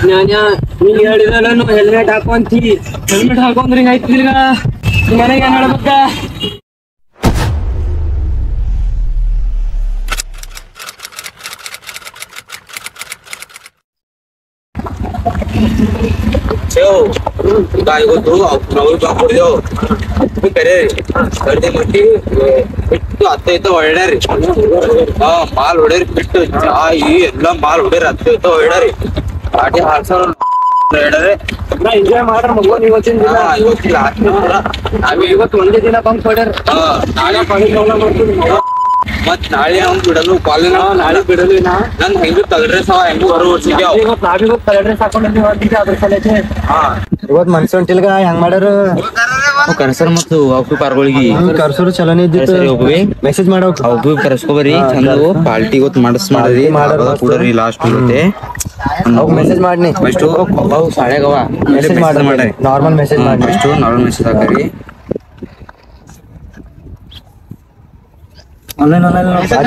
ನೀನ್ ಹೇಳಿದಲ್ಲ helmet ಹಾಕೊಂತಿ helmet ಹಾಕೊಂಡ್ರಿ ಆಯ್ತಿಲ್ಗ ಮನೆಗೆ ಏನ್ ಹೇಳ್ಬೇಕ काय होतो नवरी बापूर देव तुम्ही करे गर्दी मोठी ಬಿಟ್ಟು ಹತ್ತೈತ ಹೊಡ್ಯಾರಿ ಮಾಲ್ ಹೊಡ್ಯಾರಿ ಬಿಟ್ಟು ಚಾಯಿ ಎಲ್ಲಾ ಮಾಲ್ ಹೊಡ್ಯಾರಿ ಹತ್ತೈತ ಹೊಡ್ಯಾರಿ ಪಾಟಿ ಹಾಡ್ಸೋರು ಹೊಡ್ಯಾರಿ ಎಂಜಾಯ್ ಮಾಡ್ರ ಮಗು ಇವತ್ತಿನ ದಿನ ನಾವ್ ಇವತ್ತು ಒಂದೇ ದಿನ ಬಂಕ್ ಹೊಡ್ಯಾರ ನಾಳೆ ಮಾಡ್ತೀವಿ ಮತ್ ನಾಳೆ ನಾವು ಬಿಡಲು ಕಾಲೇಜ್ ನಾಳೆ ಬಿಡಲು ನನ್ ಹೆಂಗು ತಗಡ್ರೆಸ್ ಹೆಂಗು ಹೊರ ವರ್ಷಿಗೆ ನಾವಿಗೂ ಕಲರ್ಡ್ರೆಸ್ ಹಾಕೊಂಡಿದ್ದೀವಿ ಅದ್ರ ಸಲಕ್ಕೆ ಇವತ್ ಮನ್ಸಿ ಹೊಂಟಿಲ್ಗ ಹೆಂಗ್ ಮಾಡ್ಯಾರ ಕರ್ಸರ್ ಮತ್ತು ಅವಕು ಪಾರ್ಗಳಿಗೆ ಕರ್ಸೋರು ಚಲನೆ ಇದ್ದಿತ್ತು ಮೆಸೇಜ್ ಮಾಡೋಕ್ ಅವಕು ಕರ್ಸ್ಕೊಬರಿ ಚಂದ ಪಾರ್ಟಿ ಗೊತ್ತು ಮಾಡಿಸ್ರಿ ಕೂಡರಿ ಲಾಸ್ಟ್ ಇರುತ್ತೆ ಮೆಸೇಜ್ ಮಾಡ್ನಿ ಎಷ್ಟು ಅವು ಸಾಳ್ಯಾಗವ ಮೆಸೇಜ್ ಮಾಡಿ ನಾರ್ಮಲ್ ಮೆಸೇಜ್ ಮಾಡಿ ಎಷ್ಟು ನಾರ್ಮಲ್ ಮೆಸೇಜ್ ಹಾಕರಿ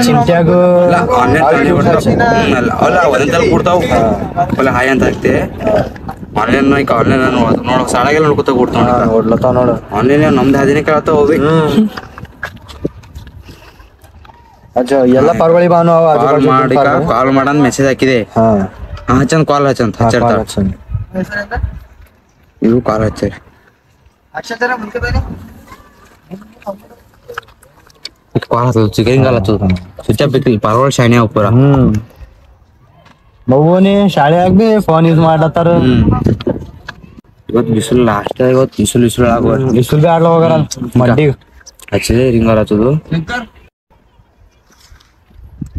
ಚಿಂಟ್ಯಾಗ ಅಲ್ಲ ಒಂದೊಂದರ ಕೂಡ್ತಾವ ಅಲ್ಲ ಹಾಯ್ ಅಂತ ಹಾಕ್ತೆ ಆನ್ಲೈನ್ ಆನ್ಲೈನ್ ನೋಡ ಸಾಳಾಗೆಲ್ಲ ನೋಡ್ಕೊತ ಕೂಡ್ತಾವ ನೋಡ್ಲತ್ತಾವ ನೋಡು ಆನ್ಲೈನ್ ನಮ್ದು ಹಾದಿನೇ ಕೇಳತ್ತಾವ ಹೋಗಿ ಅಜ್ಜ ಎಲ್ಲ ಪರ್ವಳಿ ಬಾನು ಕಾಲ್ ಮಾಡಂದ್ ಮೆಸೇಜ್ ಹಾಕಿದೆ ಹಚ್ಚಂದ್ ಕಾಲ್ ಹಚ್ಚಂತ ಹಚ್ಚಿರ್ತಾರ ಇವು ಕಾಲ್ ಹಚ್ಚಾರಿ ಕಾಲ್ ಹಚ್ಚದು ಚಿಕನ್ ಕಾಲ್ ಹಚ್ಚದು ಸ್ವಿಚ್ ಆಫ್ ಬೇಕಿಲ್ಲ ಪರ್ವಳ ಶಾಣಿ ಅವ್ ಪೂರ ಮಗುವನಿ ಶಾಲೆಯಾಗ ಬಿ ಫೋನ್ ಯೂಸ್ ಮಾಡ್ಲತ್ತಾರ ಇವತ್ತು ಬಿಸಿಲು ಲಾಸ್ಟ್ ಇವತ್ತು ಬಿಸಿಲು ಆಗುವ ಬಿಸಿಲು ಬಿ ಆಡ್ಲ ಹೋಗಾರ ಮಡ್ಡಿಗೆ ಹಚ್ಚಿದೆ ರಿಂಗಾಲ್ ಹಚ್ಚದು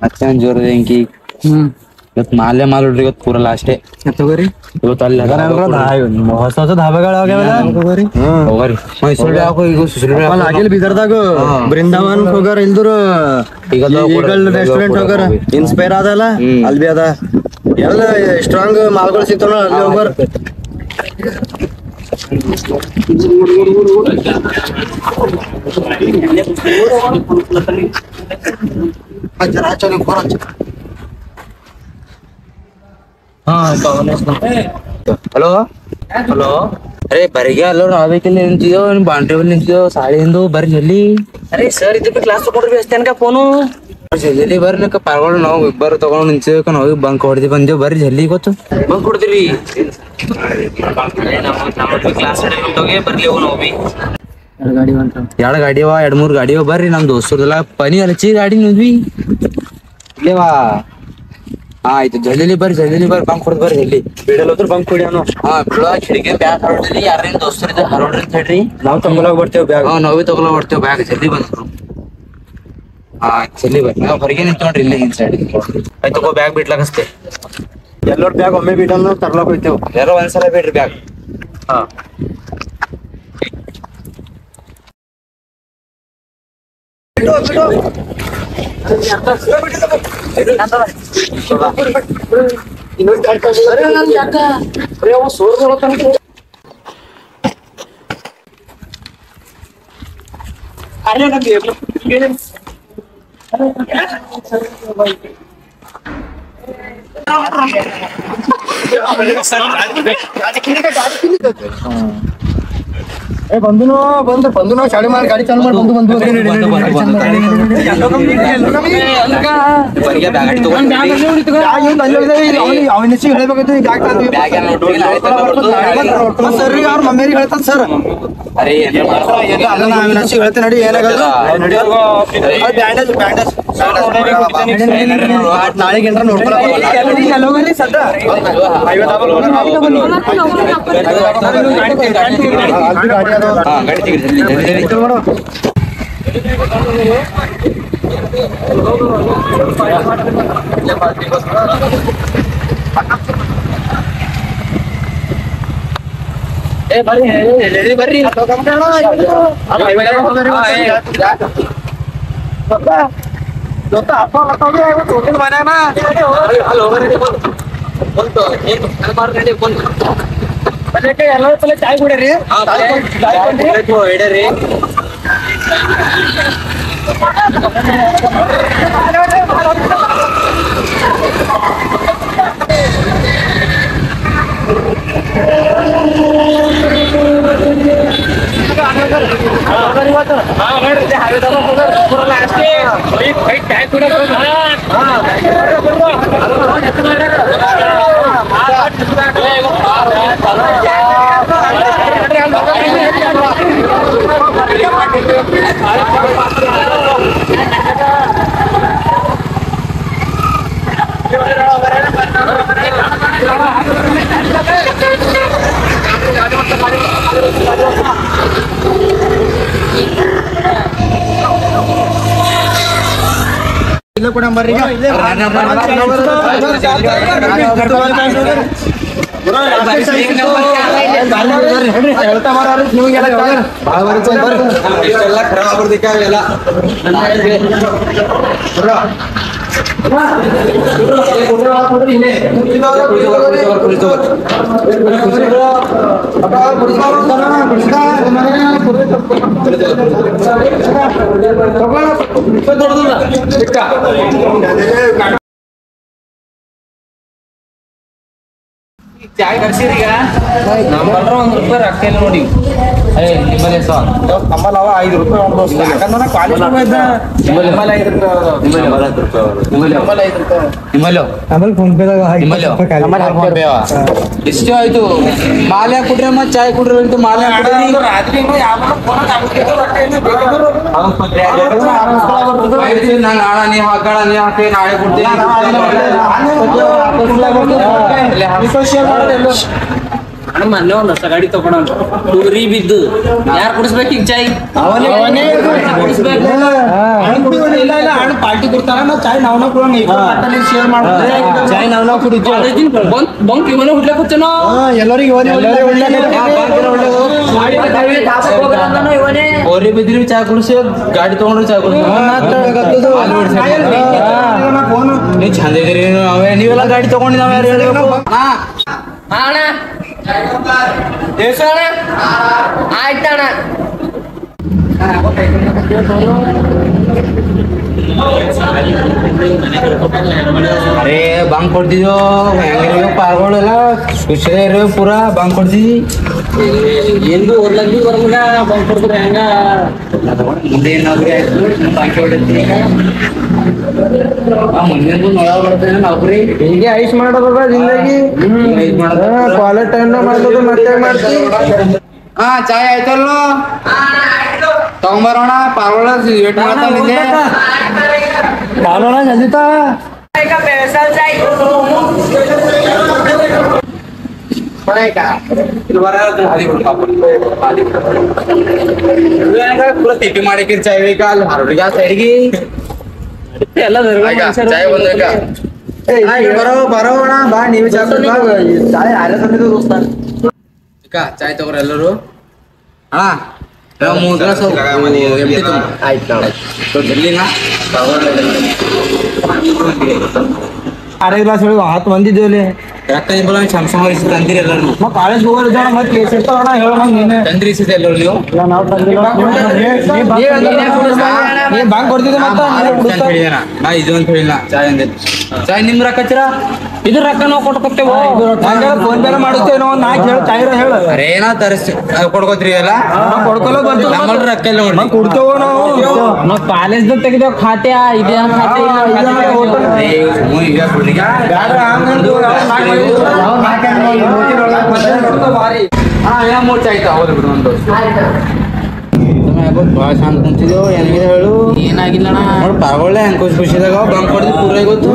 ಹಚ್ಚನ್ ಜೋರದ ಹೆಂಕಿ ಇವತ್ತು ಮಾಲೆ ಮಾಲ್ ಹೊಡ್ರಿ ಇವತ್ತು ಪೂರ ಲಾಸ್ಟೇ ತಗೋರಿ ಇವತ್ತು ಅಲ್ಲಿ ಹೊಸ ಹೊಸ ಧಾಬೆಗಳು ಹೋಗ್ರಿ ಮೈಸೂರು ಆಗಿಲ್ ಬೀದರ್ದಾಗ ಬೃಂದಾವನ್ ಹೋಗಾರ ಇಲ್ದ್ರು ಈಗಲ್ ರೆಸ್ಟೋರೆಂಟ್ ಹೋಗಾರ ಇನ್ಸ್ಪೈರ್ ಅದಲ್ಲ ಅಲ್ಲಿ ಬಿ ಅದ ಎಲ್ಲ ಸ್ಟ್ರಾಂಗ್ ಮಾಲ್ಗಳು ಸಿಗ್ತಾವ ಅಲ್ಲಿ ಹೋಗಾರ ಹಲೋ ಹಲೋ ಅರೆ ಬರಿಗೆ ಅಲ್ಲೋ ನಾವೇಕಿಲ್ಲ ನಿಂತಿದೋ ಬಾಂಡ್ರಿ ಬಲ್ಲಿ ನಿಂತಿದೋ ಸಾಳಿ ಎಂದು ಬರ್ರಿ ಜಲ್ದಿ ಅರೆ ಸರ್ ಇದಕ್ಕೆ ಕ್ಲಾಸ್ ತಗೊಂಡ್ರಿ ಅಷ್ಟೇನ್ಕ ಫೋನು ಜಲ್ದಿ ಬರ್ಲಿಕ್ಕ ಪಾರ್ಗಳು ನಾವು ಇಬ್ಬರು ತಗೊಂಡು ನಿಂತಿದ್ಕ ನಾವು ಬಂಕ್ ಹೊಡೆದಿ ಬಂದೇವು ಬರ್ರಿ ಜಲ್ದಿ ಗೊತ್ತು ಬಂಕ್ ಕೊಡ್ತೀರಿ ಕ್ಲಾಸ್ ಬರ್ಲಿ ನಾವು ಬಿ ಎರಡು ಗಾಡಿ ಅವ 2-3 ಗಾಡಿ ಅವ ಬರ್ರಿ ನಮ್ ದೋಸ್ತರದೆಲ್ಲ ಪನಿ ಹಚ್ಚಿ ಗಾಡಿ ನೋಡ್ವಿ ಇಲ್ಲೇವಾ ಆಯ್ತು ಜಲ್ದಿ ಬರ್ರಿ ಬಂಕ್ ಹೊಡೆದ್ ಬರ್ರಿ ಜಲ್ದಿ ಬಿಡಲ್ ಹೋದ್ರ ಬಂಕ್ ಕೊಡಿಯೋನು ಬಿಡುವ ಕಿಡಿಕೆ ಬ್ಯಾಗ್ ಹರಡ್ರಿ ಯಾರೇನ್ ದೋಸ್ತರಿದ್ದ ಹರಡ್ರಿ ಅಂತ ಹೇಳ್ರಿ ನಾವ್ ತಗೊಳಕ್ ಬರ್ತೇವ್ ಬ್ಯಾಗ್ ನಾವೇ ತಗೊಳ ಬರ್ತೇವೆ ಬ್ಯಾಗ್ ಜಲ್ದಿ ಬಂದ್ರು ಜಲ್ದಿ ಬರ್ರಿ ನಾವು ಹೊರಗೆ ನಿಂತ್ಕೊಂಡ್ರಿ ಇಲ್ಲಿ ಹಿಂದ್ ಸೈಡ್ ಆಯ್ತು ತಗೋ ಬ್ಯಾಗ್ ಬಿಡ್ಲಾಕಸ್ತೆ ಎಲ್ಲೋರ್ ಬ್ಯಾಗ್ ಒಮ್ಮೆ ಬಿಡನ್ನು ತರ್ಲಾಕ್ ಹೋಯ್ತೇವ್ ಯಾರೋ ಒಂದ್ಸಲ ಬಿಡ್ರಿ ಬ್ಯಾಗ್ ಬಂದು ನಾವು ಶಾಲೆ ಮಾಡಿ ಗಾಡಿ ಚಾಲು ಮಾಡಿ ಬಂದು ಅವನ ಹೇಳ್ಬೇಕಾಯ್ತು ಸರ್ ಅವ್ರ ಮಮ್ಮಿಯರಿಗೆ ಹೇಳ್ತಾರ ಸರ್ ಹೇಳ್ತೇನೆ ನಡಿ ಏನಾಗಲ್ಲ ನಾಳೆಗೆ ನೋಡ್ಕೊಳ್ಳಿ ಸದ್ದ ಗಾಡಿ ಬರ್ರಿ ಎಲ್ಲ ಚಾಯ್ ಕುಡಿಯರಿ ಇಡರಿ ಇಲ್ಲ ಕೂಡ ಬರ್ರಿ ಹೇಳ್ತಾ ಮಾರ ನಿಮಗೆಲ್ಲ ಖರಾಬ್ ಆಗ್ಬಿಡ್ದಿಕ್ಕ ಅವೆಲ್ಲ ಚಾಯ್ ಕರ್ಸಿರಿ ಈಗ ನಮ್ಮಲ್ರ ₹1 ರೊಕ್ಕ ಇಲ್ಲ ನೋಡಿ ನಿಮ್ಮಲ್ಲಿ ನಮ್ಮಲ್ಲ ಅವ 5 ರೂಪಾಯಿ ಯಾಕಂದ್ರೆ ಕಾಲೇಜ್ ಎಷ್ಟು ಆಯ್ತು ಮಾಲೆ ಕುಡ್ರಿ ಮತ್ ಚಾಯ್ ಕುಡ್ರಿ ಅಂತ ಮಾಲೆ ನಾಳೆ ನೀವ್ ಹಾಕಳ ನೀವ್ ಹಾಕಿ ನಾಳೆ ಕೊಡ್ತೀನಿ ಮೊನ್ನೆ ಒಂದ್ ಹೊಸ ಗಾಡಿ ತಗೊಂಡ ಟೂರಿ ಬಿದ್ದು ಯಾರು ಕುಡಿಸ್ಬೇಕು ಈಗ ಚಾಯ್ ಪಾರ್ಟಿ ಕೊಡ್ತಾರ ನಾವು ಚಾಯ್ ನಾವ್ ಶೇರ್ ಮಾಡ್ತಾರೆ ಚಾಯ್ ನಾವ್ ಕುಡಿತೀವಿ ಬಂಕ್ ಇವನೇ ಹುಡ್ಲಕ್ ಹೋಗ್ತೇನೋ ಎಲ್ಲರಿಗೂ ಅವ್ರಿ ಬಿದ್ರಿ ಚಾ ಕುಡಿಸಿ ಗಾಡಿ ತಗೊಂಡ್ರು ಚಾ ಕುಡಿಸಿ ನೀವ್ ಚಂದ ಇದೀರಿ ಅವೇ ನೀವೆಲ್ಲ ಗಾಡಿ ತಗೊಂಡಿ ನಾವ್ ಯಾರು ಹೇಳ್ಬೇಕು ಅಣ್ಣ ಆಯ್ತಣ್ಣ ಅರೆ ಬಂಕ್ ಕೊಡ್ತಿದ್ವು ಹೆಂಗಿರೋ ಪಾರ್ಗಳೆಲ್ಲ ಖುಷಿಯಾಗಿರೋ ಪೂರಾ ಬಂಕ್ ಕೊಡ್ತಿದ್ವಿ ಎಂದು ಓದ್ಲಗ್ಲಿ ಬರ್ಮಗ ಬಂಕ್ ಕೊಡ್ತಾರೆ ಹೆಂಗ ಮುಂದೇನಾದ್ರೂ ಆಯ್ತು ಬಾಕಿ ಹೊಡಿತೀನಿ ಮುಂದಿನ ನೋಡ ಬರ್ತೇನೆ ನೌಕರಿ ಹೀಗೆ ಐಸ್ ಮಾಡೋದ ಜಿಂದಗಿ ಕಾಲೇಜ್ ಟೈಮ್ ಮಾಡೋದು ಮತ್ತೆ ಮಾಡ್ತೀವಿ ಹಾ ಚಾಯ್ ಆಯ್ತಲ್ಲ ತಗೊಂಬರೋಣ ಪಾರ್ವಳ ವೇಟ್ ಮಾಡ್ತಾನಿದ್ದೆ ಮಾಡೋಣ ಸಂಜಿತಾ ತಿಪ್ಪಿ ಮಾಡಿಕಿರ್ ಚಾಯ್ ಬೇಕಾ ಅಲ್ಲಿ ಹರಡಿಗೆ ಸೈಡ್ಗಿ ಎಲ್ಲ ಚಾಯ್ ಬಂದ್ಬೇಕಾ ಬರೋಣ ಬಾ ನೀವು ಚಾಯ್ ಯಾರೇ ತಂದಿದ್ದು ದೋಸ್ತ ಚಾಯ್ ತಗೋರ ಎಲ್ಲರೂ ಅಣ್ಣ 3 ಗ್ಲಾಸ್ ಆಯ್ತು ಎಲ್ಲಿನಾ 6 ಗ್ಲಾಸ್ ಹೇಳಿ 10 ಮಂದಿ ಇದ್ದೇವಲ್ಲಿ ರೊಕ್ಕ ಇಬ್ಬರು ಚಮಚ ಹೊರಿಸಿ ತಂದಿರಿ ಎಲ್ಲರೂ ಕಾಲೇಜ್ ಹೋಗೋಣ ಮತ್ತೆ ಸಿಗ್ತಾವಣ ಹೇಳೋಣ ನೀನೆ ತಂದ್ರಿ ಎಲ್ಲರೂ ನೀವು ನಾವು ತಂದಿಲ್ಲ ಬ್ಯಾಂಕ್ ಕೊಡ್ತಿದ್ದೆ ಮತ್ತೆ ನಾ ಇದು ಅಂತ ಹೇಳಿಲ್ಲ ಚಾಯ್ ಅಂದೆ ಚಾಯ್ ನಿಮ್ ರೊಕ್ಕ ಹಚ್ಚಿರ ಇದ್ರ ರೊಕ್ಕ ನಾವು ಕೊಟ್ಕೊತೇವೆ ಫೋನ್ ಪೇ ಮಾಡುತ್ತೇವೆ ನಾವು ನಾಲ್ಕು ಹೇಳು ಚಾಯ್ರ ಹೇಳು ಅರೆ ನಾ ತರಿಸಿ ಕೊಡ್ಕೋತ್ರಿ ಎಲ್ಲ ಕೊಡ್ಕೊಲ್ಲ ಬಂತು ನಮ್ಮಲ್ಲಿ ರೊಕ್ಕ ಇಲ್ಲ ನೋಡಿ ಕೊಡ್ತೇವ ನಾವು ಕಾಲೇಜ್ ತೆಗೆದೇವ್ ಖಾತೆ ಇದೇ ಖಾತೆ ಭಾಳ ಶಾಂತ ಕುಂತಿದ್ದೇವು ಏನಿದೆ ಹೇಳು ಏನಾಗಿಲ್ಲ ನೋಡಿ ಪಾರ್ಗೊಳ್ಳೆ ಹೆಂಗ್ ಖುಷಿ ಖುಷಿದಾಗ ಬಂಕ್ ಹೊಡೆದು ಪೂರ ಗೊತ್ತು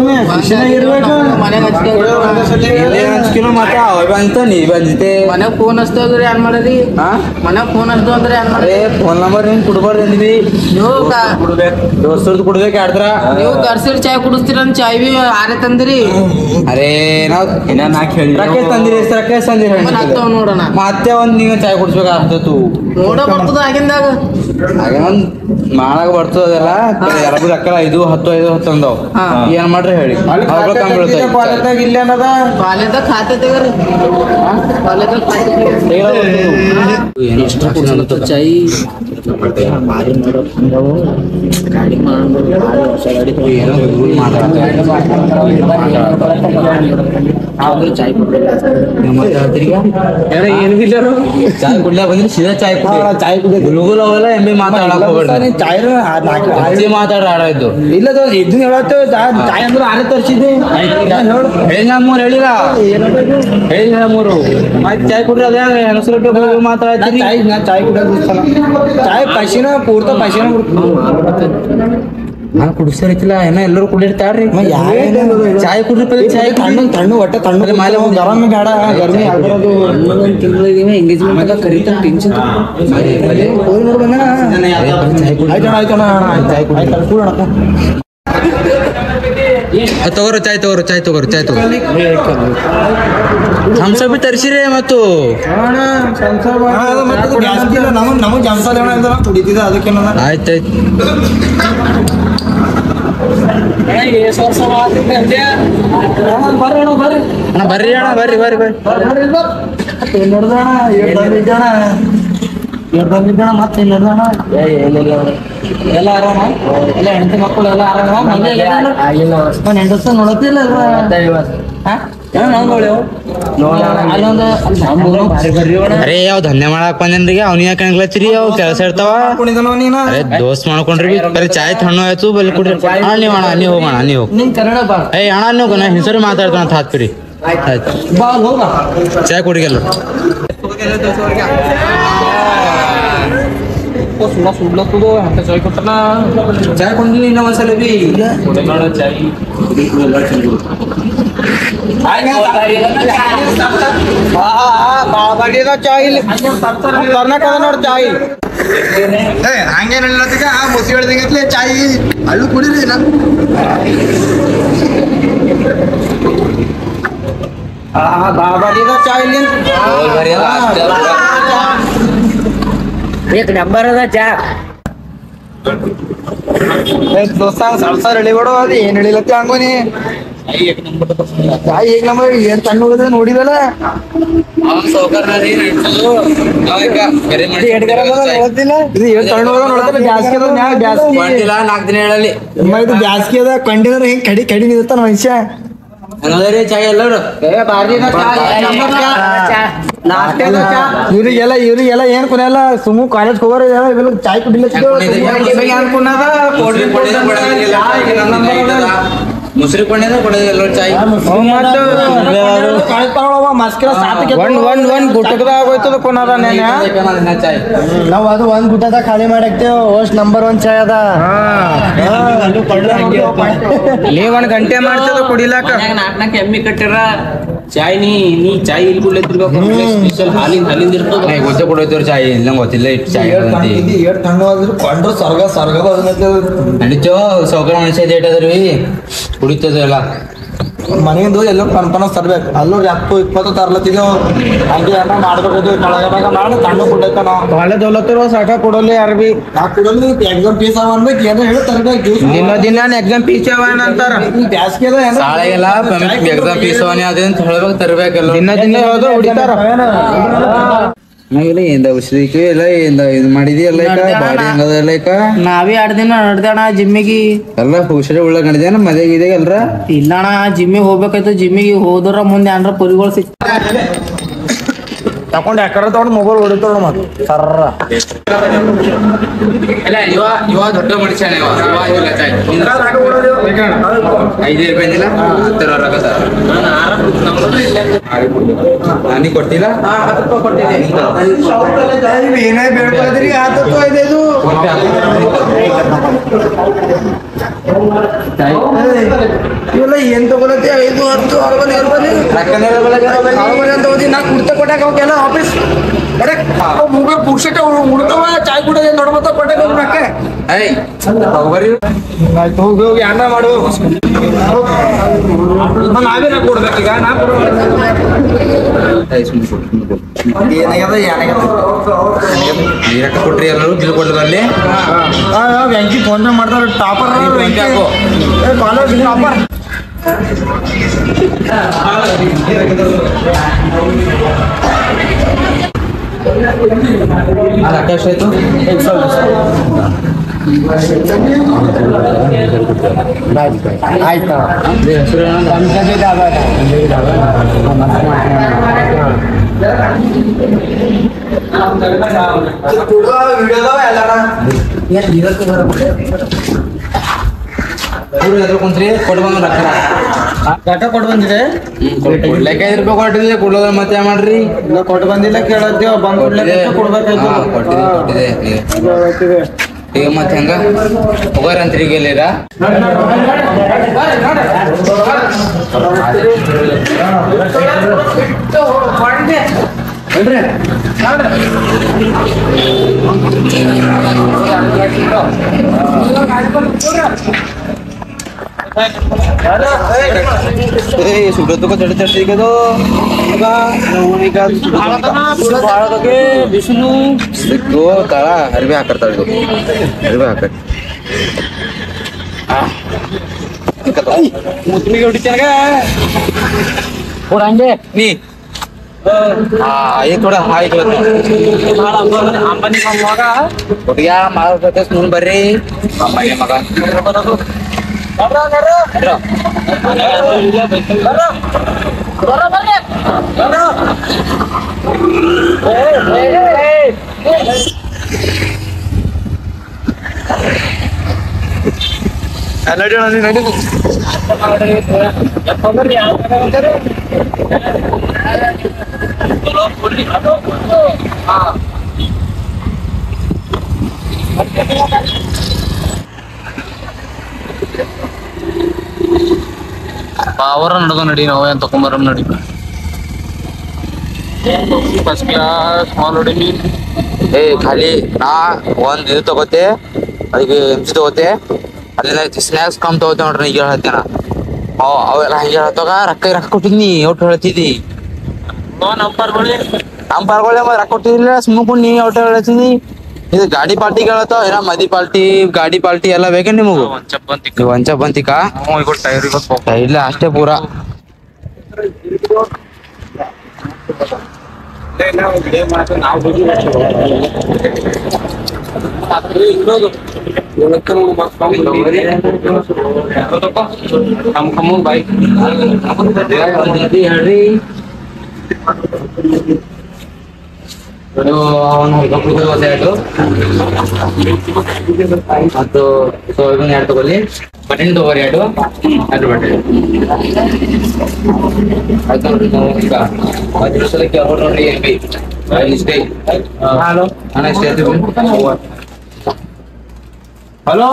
ಹಂಚ್ಕಿನೋ ಮತ್ತೆ ಅವ ಬಂತ ನೀ ಬಂದಿದ್ದೆ ಮನೆಗ್ ಫೋನ್ ಹಚ್ತು ಅಂದ್ರೆ ಏನ್ ಮಾಡದಿ ಮನೆಗ್ ಫೋನ್ ಹಚ್ತು ಅಂದ್ರೆ ಏನ್ ಮಾಡಿ ಫೋನ್ ನಂಬರ್ ನೀನ್ ಕೊಡ್ಬಾರ್ದು ಅಂದ್ವಿ ನೀವು ದೋಸ್ತರ್ದು ಕೊಡ್ಬೇಕು ಯಾರ್ದ್ರ ನೀವು ಕರ್ಸಿರ್ ಚಾಯ್ ಕುಡಿಸ್ತೀರ ಚಾಯ್ ಬಿ ಆರೆ ತಂದಿರಿ ಅರೆ ನಾವ್ ರೊಕ್ಕ ತಂದಿರಿ ಎಷ್ಟು ರೊಕ್ಕ ತಂದಿರಿ ಆಗ್ತಾವ ನೋಡೋಣ ಮತ್ತೆ ಒಂದ್ ನೀವು ಚಾಯ್ ಕುಡಿಸ್ಬೇಕಾಗ್ತತು ನೋಡ ಬರ್ತದ ಆಗಿಂದಾಗ ಹಾಗೆ ಒಂದ್ ಮಾಡಾಗ ಬರ್ತದ ಅದೆಲ್ಲ ಯಾರು ರೊಕ್ಕ 5 10 5 10 ಅಂದವ್ ಏನ್ ಮಾಡ್ರಿ ಹೇಳಿ ಕಾಲೇಜ್ದಾಗ ಇಲ್ಲ ಅನ್ನದ ಕಾಲೇಜ್ದಾಗ ಖಾತೆ ತೆಗರಿ ಕಾಲೇಜ್ದಾಗ ಖಾತೆ ಚಾಯ್ ಭಾರಿ ಮಾಡೋ ಗಾಡಿ ಮಾಡೋದು ಗಾಡಿ ಹೊಸ ಗಾಡಿ ಚಾಯ್ ಏನು ಬಿಲ್ಲರು ಚಾಯ್ ಕುಡ್ಲಾ ಬಂದ್ರೆ ಸೀದಾ ಚಾಯ್ ಕುಡಿ ಚಾಯ್ ಕುಡಿ ಗುಲ್ಗುಲ್ ಅವೆಲ್ಲ ಎಮ್ಮೆ ಮಾತಾಡಕ್ ಹೋಗ್ಬೇಡ್ರಿ ಚಾಯ್ ಅಜ್ಜಿ ಮಾತಾಡ ಆಡಾಯ್ತು ಇಲ್ಲ ಇದನ್ನ ಹೇಳತ್ತು ಚಾಯ್ ಅಂದ್ರೆ ಆರೇ ತರ್ಸಿದ್ದೆ ಹೇಳಿಲ್ಲ ಮೂರು ಹೇಳಿಲ್ಲ ಹೇಳಿಲ್ಲ ಮೂರು ಆಯ್ತು ಚಾಯ್ ಕುಡ್ರಿ ಅದೇ ಹೆಸರು ಮಾತಾಡ್ತೀರಿ ಚಾಯ್ ಕುಡಿಯೋದು ಚಾಯ್ ಪಶಿನ ಪೂರ್ತ ಪಶಿನ ನಾನು ಕುಡಿಸ್ತಾರಿತ್ತಿಲ್ಲ ಏನೋ ಎಲ್ಲರೂ ಕುಡಿರ್ತಾರ್ರಿ ಚಾಯ್ ಕುಡ್ರಿ ಪದ ಚಾಯ್ ತಣ್ಣು ತಣ್ಣು ಒಟ್ಟೆ ತಣ್ಣು ಮೇಲೆ ಗರಂ ಬೇಡ ಗರ್ಮಿ ಆಗಿರೋದು ಎಂಗೇಜ್ಮೆಂಟ್ ಕರೀತಾನೆ ಟೆನ್ಷನ್ ಹೋಗಿ ನೋಡಿ ಬಂದಣ ಆಯ್ತಣ್ಣ ಚಾಯ್ ಕುಡಿ ಕೂಡಣ ತಗೋರು ಚಾಯ್ ತಗೋರು ಥಮ್ಸಪ್ ತರಿಸಿರಿ ಮತ್ತು ನಮಗ್ ಜನ್ಸಲ್ ಏನ ಕುಡಿತಿದ್ದ ಅದಕ್ಕೇನ ಆಯ್ತಾಯ್ತು ಬರ್ರಿ ಅಣ್ಣ ಬರ್ರಿ ಮತ್ತೆ ಎಲ್ಲ ಆರಾಮ ಎಲ್ಲ ಹೆಂಡತಿ ಮಕ್ಕಳು ಎಲ್ಲ ಆರಾಮ ಹೆಂಡಸ ನೋಡತ್ತಿಲ್ಲ ಅರೆ ಯಾವ ಧನ್ಯ ಮಾಡಕ್ ಬಂದೇನ್ರಿ ಅವ್ನ ಯಾಕೆ ಅನ್ಲತ್ತೀರಿ ಅವ್ ಕೆಲಸ ಇರ್ತಾವ ಅರೆ ದೋಸ್ತ್ ಮಾಡ್ಕೊಂಡ್ರಿ ಬರೀ ಚಾಯ್ ತಣ್ಣು ಆಯ್ತು ಬಲ್ಲಿ ಕುಡ್ರಿ ಅಣ್ಣ ನೀವ್ ಅಣ್ಣ ನೀವ್ ಹೋಗೋಣ ನೀವ್ ನಿನ್ ಕನ್ನಡ ಬಾ ಏ ಅಣ್ಣ ನೀವು ನಾ ಹೆಸರು ಮಾತಾಡ್ತಾನ ಅಂತ ಹಾಕ್ತೀರಿ ಆಯ್ತು ಬಾ ಹೋಗ ಚಾಯ್ ಕುಡಿಗೆಲ್ಲ ಸುಡ್ಲತ್ತದು ಅಂತ ಚಾಯ್ ಕೊಟ್ಟನ ಚಾಯ್ ಕೊಂಡಿಲ್ಲ ಇನ್ನೂ ಒಂದ್ಸಲ ಬಿ ಚಾಯ್ ಕರ್ನಾಟಕ ನೋಡಿ ಚಾಯ್ ಹಂಗೇನ್ ಹೇಳತ್ತೀಗ ಮುಸಿ ಹೇಳ್ದಂಗತ್ಲೆ ಚಾಯ್ ಅಲ್ಲೂ ಕುಡಿರಿ ಬಾಬಾಡಿದ ಚಾಯ್ ಇಲ್ಲಿ एक नंबर ಅದ ಚಾ ದೋಸ್ತ ಸರ್ ಹೇಳಿಬಿಡು ಅದು ಏನ್ ಹೇಳಿಲತ್ತಿ ಹಂಗೋನಿ ಚಾಯ್ ಈಗ ನಮ್ಮ ಏನ್ ತಣ್ಣ ಹೋಗಿದ್ರೆ ನೋಡಿದಲ್ಲ ಇದು ಏನ್ ತಣ್ಣ ಹೋದ ನೋಡ್ತಾರೆ ಬ್ಯಾಸ್ಗೆ ಅದ ಮ್ಯಾಗ ಬ್ಯಾಸ್ಗೆ 4 ದಿನ ಹೇಳಲಿ ಇದು ಬ್ಯಾಸ್ಗೆ ಅದ ಕಂಡಿದ್ರೆ ಹಿಂಗ್ ಕಡಿ ನಿಲ್ತಾನ ಮನುಷ್ಯ ಚಾಯ್ ಎಲ್ಲರೂ ಇವ್ರಿಗೆಲ್ಲ ಏನ್ ಕುನೆಲ್ಲ ಸುಮ್ಮ ಕಾಲೇಜ್ ಹೋಗೋರು ಇವೆಲ್ಲ ಚಾಯ್ ಕುಡಿಲ್ಲ ಮುಸ್ರಿ ಕೊಂಡ ಕೊಡೋದಿಲ್ಲ ಚಾಯ್ ಒಂದ್ ಗುಟ್ಟದ ಆಗೋಯ್ತದ ಕೊನದ ಚಾಯ್ ನಾವ್ ಅದು ಒಂದ್ ಗುಟ್ಟದ ಖಾಲಿ ಮಾಡಾಕ್ತೇವ್ ಅಷ್ಟ್ ನಂಬರ್ 1 ಚಾಯ್ ಅದ ಒಂದ್ ಗಂಟೆ ಮಾಡ್ತದ ಕುಡಿಲಾಕ ನಾಲ್ಕು ಎಮ್ಮಿ ಕಟ್ಟಿರ ಚಾಯ್ ನೀ ಚಾಯ್ ಇಲ್ಲಿ ಕುಡ್ಲತ್ತಿರ್ಬೇಕು ಸ್ಪೆಷಲ್ ಹಾಲಿಂದ ಇರ್ತದ ಗೊತ್ತೇ ಕೊಡೋಯ್ತವ್ರ ಚಾಯ್ ಇಲ್ಲ ಗೊತ್ತಿಲ್ಲ ಇಟ್ಟು ಚಾಯ್ ಕೊಂಡ್ರು ಸ್ವರ್ಗದ ನಡೀತೋ ಸೌಕರ್ಯ ಮನುಷ್ಯ ಡೇಟ್ ಅದ್ರಿ ಕುಡಿತದಲ್ಲ ಮನೆಯಿಂದ ಎಲ್ಲೋ ಕಣ್ಪನ ತರ್ಬೇಕು ಅಲ್ಲೂ 20 ತರ್ಲತ್ತಿದ್ದೇವು ಹಂಗೆ ಎಲ್ಲ ಮಾಡ್ಬೇಕು ಮಾಡಿ ತಣ್ಣು ಕುಡ್ಲತ್ತ ನಾವು ಕಾಲೇಜ್ ಹೋಗ್ಲತ್ತಿರೋ ಸಾಕ ಕೊಡೋಲ್ಲ ಯಾರು ಬಿ ಯಾಕೆ ಕೊಡೋಲ್ಲ ಎಕ್ಸಾಮ್ ಫೀಸ್ ಅವ ಅನ್ಬೇಕು ಏನೋ ಹೇಳಿ ತರ್ಬೇಕು ದಿನ ಎಕ್ಸಾಮ್ ಫೀಸ್ ಅವ ಅಂತಾರ ಬ್ಯಾಸ್ಗೆ ಶಾಲೆಗೆಲ್ಲ ಎಕ್ಸಾಮ್ ಫೀಸ್ ಅವನೇ ಅದಂತ ಹೇಳ್ಬೇಕು ತರ್ಬೇಕಲ್ಲ ದಿನ ಹೋದ್ರೆ ಹೊಡಿತಾರ ಏನ್ ಔಷಧಿಕ್ಕೆ ಎಲ್ಲ ಇದು ಮಾಡಿದಿ ಎಲ್ಲ ಬಾಡಿ ಹಂಗದ ಎಲ್ಲ ನಾವೇ 2 ದಿನ ನಡ್ದಣ ಜಿಮ್ಮಿಗೆ ಎಲ್ಲ ಹುಷಾರಿ ಉಳ್ಳ ನಡೆದೇನ ಮದ್ವೆಗೆ ಇದೆ ಎಲ್ರ ಇಲ್ಲಣ್ಣ ಜಿಮ್ಮಿಗೆ ಹೋಗ್ಬೇಕಾಯ್ತು ಜಿಮ್ಮಿಗೆ ಹೋದ್ರ ಮುಂದೆ ಏನ್ರ ಪುರಿಗಳು ಸಿಕ್ ತಕೊಂಡ್ ಯಾಕಾರ ತಗೊಂಡು ಮೊಬೈಲ್ ಹೊಡಿತಾಳ ಮತ್ತೆ ಸರ್ರ ಇಲ್ಲ ಇವ ದೊಡ್ಡ ಮನುಷ್ಯನೇ ಇಲ್ಲ ಚಾಯ್ 5 ರೂಪಾಯಿ ಇಲ್ಲ 10 ರೊಕ್ಕ ಸರ್ ನೀ ಕೊಡ್ತಿಲ್ಲ 10 ರೂಪಾಯಿ ಕೊಟ್ಟಿದ್ದೆ ಏನೇ ಬೇಡ್ಕೊಳದ್ರಿ ಆತತ್ತು ಇದು ಇವೆಲ್ಲ ಏನ್ ತಗೊಳತಿ 5 10 60 ಅಂತ ಹೋದಿ ನಾ ಕುಡ್ತ ಕೊಟ್ಟಾಕ ಹೋಗಲ್ಲ ಆಫೀಸ್ ಪುಕ್ಷಟ ಉಡ್ತಾವ ಚಾಯ್ ಕುಡಿಯೋದೇ ನೋಡ್ಬತ್ತ ಕೊಟ್ಟಾಕ ಹೋಗ್ಬೇಕ ಆಯ್ತು ಹೋಗಿ ಹೋಗಿ ಅನ್ನ ಮಾಡು ನಾವೇನ ಕೊಡ್ಬೇಕೀಗ ನಾ ಕೊಟ್ರಿ ಎಲ್ಲರೂ ಬಿಲ್ ಕೊಟ್ಟದಲ್ಲಿ ಬ್ಯಾಂಕಿಗೆ ಫೋನ್ ಪೇ ಮಾಡ್ತಾರ ಟಾಪರ್ ಕಾಲೇಜ್ ಟಾಪರ್ ರೊಕ್ಕ ಎಷ್ಟಾಯ್ತು ಆಯ್ತಾ ಕುಂತ್ರಿ ಕೊಟ್ಟು ಬಂದು ರೊಕ್ಕ ಕೊಟ್ಟು ಬಂದಿದೆ ಕೊಡ್ಲಿಕ್ಕೆ 5 ರೂಪಾಯಿ ಕೊಟ್ಟಿದ್ದೆ ಕೊಡೋದ ಮತ್ತೆ ಮಾಡ್ರಿ ಕೊಟ್ಟು ಬಂದಿಲ್ಲ ಕೇಳತ್ತೇವ ಬಂದ್ ಕೊಡ್ಬೇಕಾಯ್ತು ಕೊಟ್ಟಿದೆ ಈಗ ಮತ್ತೆ ಹೆಂಗ ಹೋಗಾರಂತ್ರಿ ಈಗ ಎಲ್ಲಿರ ಸುಬ್ರತಕ್ಕ ಚಡ ಚಡ್ತಿಗದು ಬಿಸಿಲು ಸಿಕ್ಕು ತಳ ಅರ್ಬಿ ಹಾಕರ್ತಾಳ ಅರ್ಬಿ ಹಾಕತ್ ಮುತ್ಮಿಗೆ ಹೊಡಿತೇನಗ ಹಂಗೆ ನೀ ये थोड़ा हाई अंबानी मग ಒಟ್ಟಿಗೆ ಮಾಡ ಮುಂದ್ ಬರ್ರಿ ಅಂಬಾನಿ ಮಗ ಅವರ ನಡ್ಕೊ ನಡಿ ನಾವು ಏನ್ ತಕೊಂಬರ ನಡಿ ಫಸ್ಟ್ ಕ್ಲಾಸ್ ಮಾಲ್ ಹೊಡಿ ಏ ಖಾಲಿ ನಾ ಒಂದ್ ಇದು ತಗೋತೆ ಅದಕ್ಕೆ MC ತಗೋತೆ ಅಲ್ಲಿಂದ ಸ್ನ್ಯಾಕ್ಸ್ ಕಮ್ ತಗೋತೆ ನೋಡ್ರಿ ಈಗ ಹೇಳ್ತೇನ ಅವೆಲ್ಲ ಹಂಗೆ ಹೇಳ್ತಾಗ ರೊಕ್ಕ ಕೊಟ್ಟಿದ್ನಿ ಒಟ್ಟು ಹೇಳ್ತಿದ್ದಿ ನಮ್ ಪಾರ್ಗೊಳ್ಳೆ ರೊಕ್ಕ ಕೊಟ್ಟಿದ್ದಿಲ್ಲ ಸುಮ್ಮನೆ ನೀ ಒಟ್ಟು ಹೇಳ್ತೀನಿ ಇದು ಗಾಡಿ ಪಾರ್ಟಿ ಹೇಳತ್ತಾವ ಏನ ಮದಿ ಪಾರ್ಟಿ ಗಾಡಿ ಪಾರ್ಟಿ ಎಲ್ಲ ಬೇಕೇ ನಿಮಗು ಒಂಚ ಬಂತಿಕಾ ಇಲ್ಲ ಅಷ್ಟೇ ಪೂರಾ ಹೇಳ್ರಿ ಆಯ್ತು ಮತ್ತು ಸೋಯಾಬೀನ್ 2 ತಗೊಳ್ಳಿ ಬಟಾಣಿ ತಗೋರಿ 2 ಬಟಾಣಿ ಆಯ್ತು ನೋಡ್ರಿ ಈಗ 10 ನಿಮಿಷಕ್ಕೆ ಅವ್ರು ನೋಡ್ರಿ ಇಷ್ಟೇ ಹಲೋ ಅಣ್ಣ ಇಷ್ಟೇ ಹಲೋ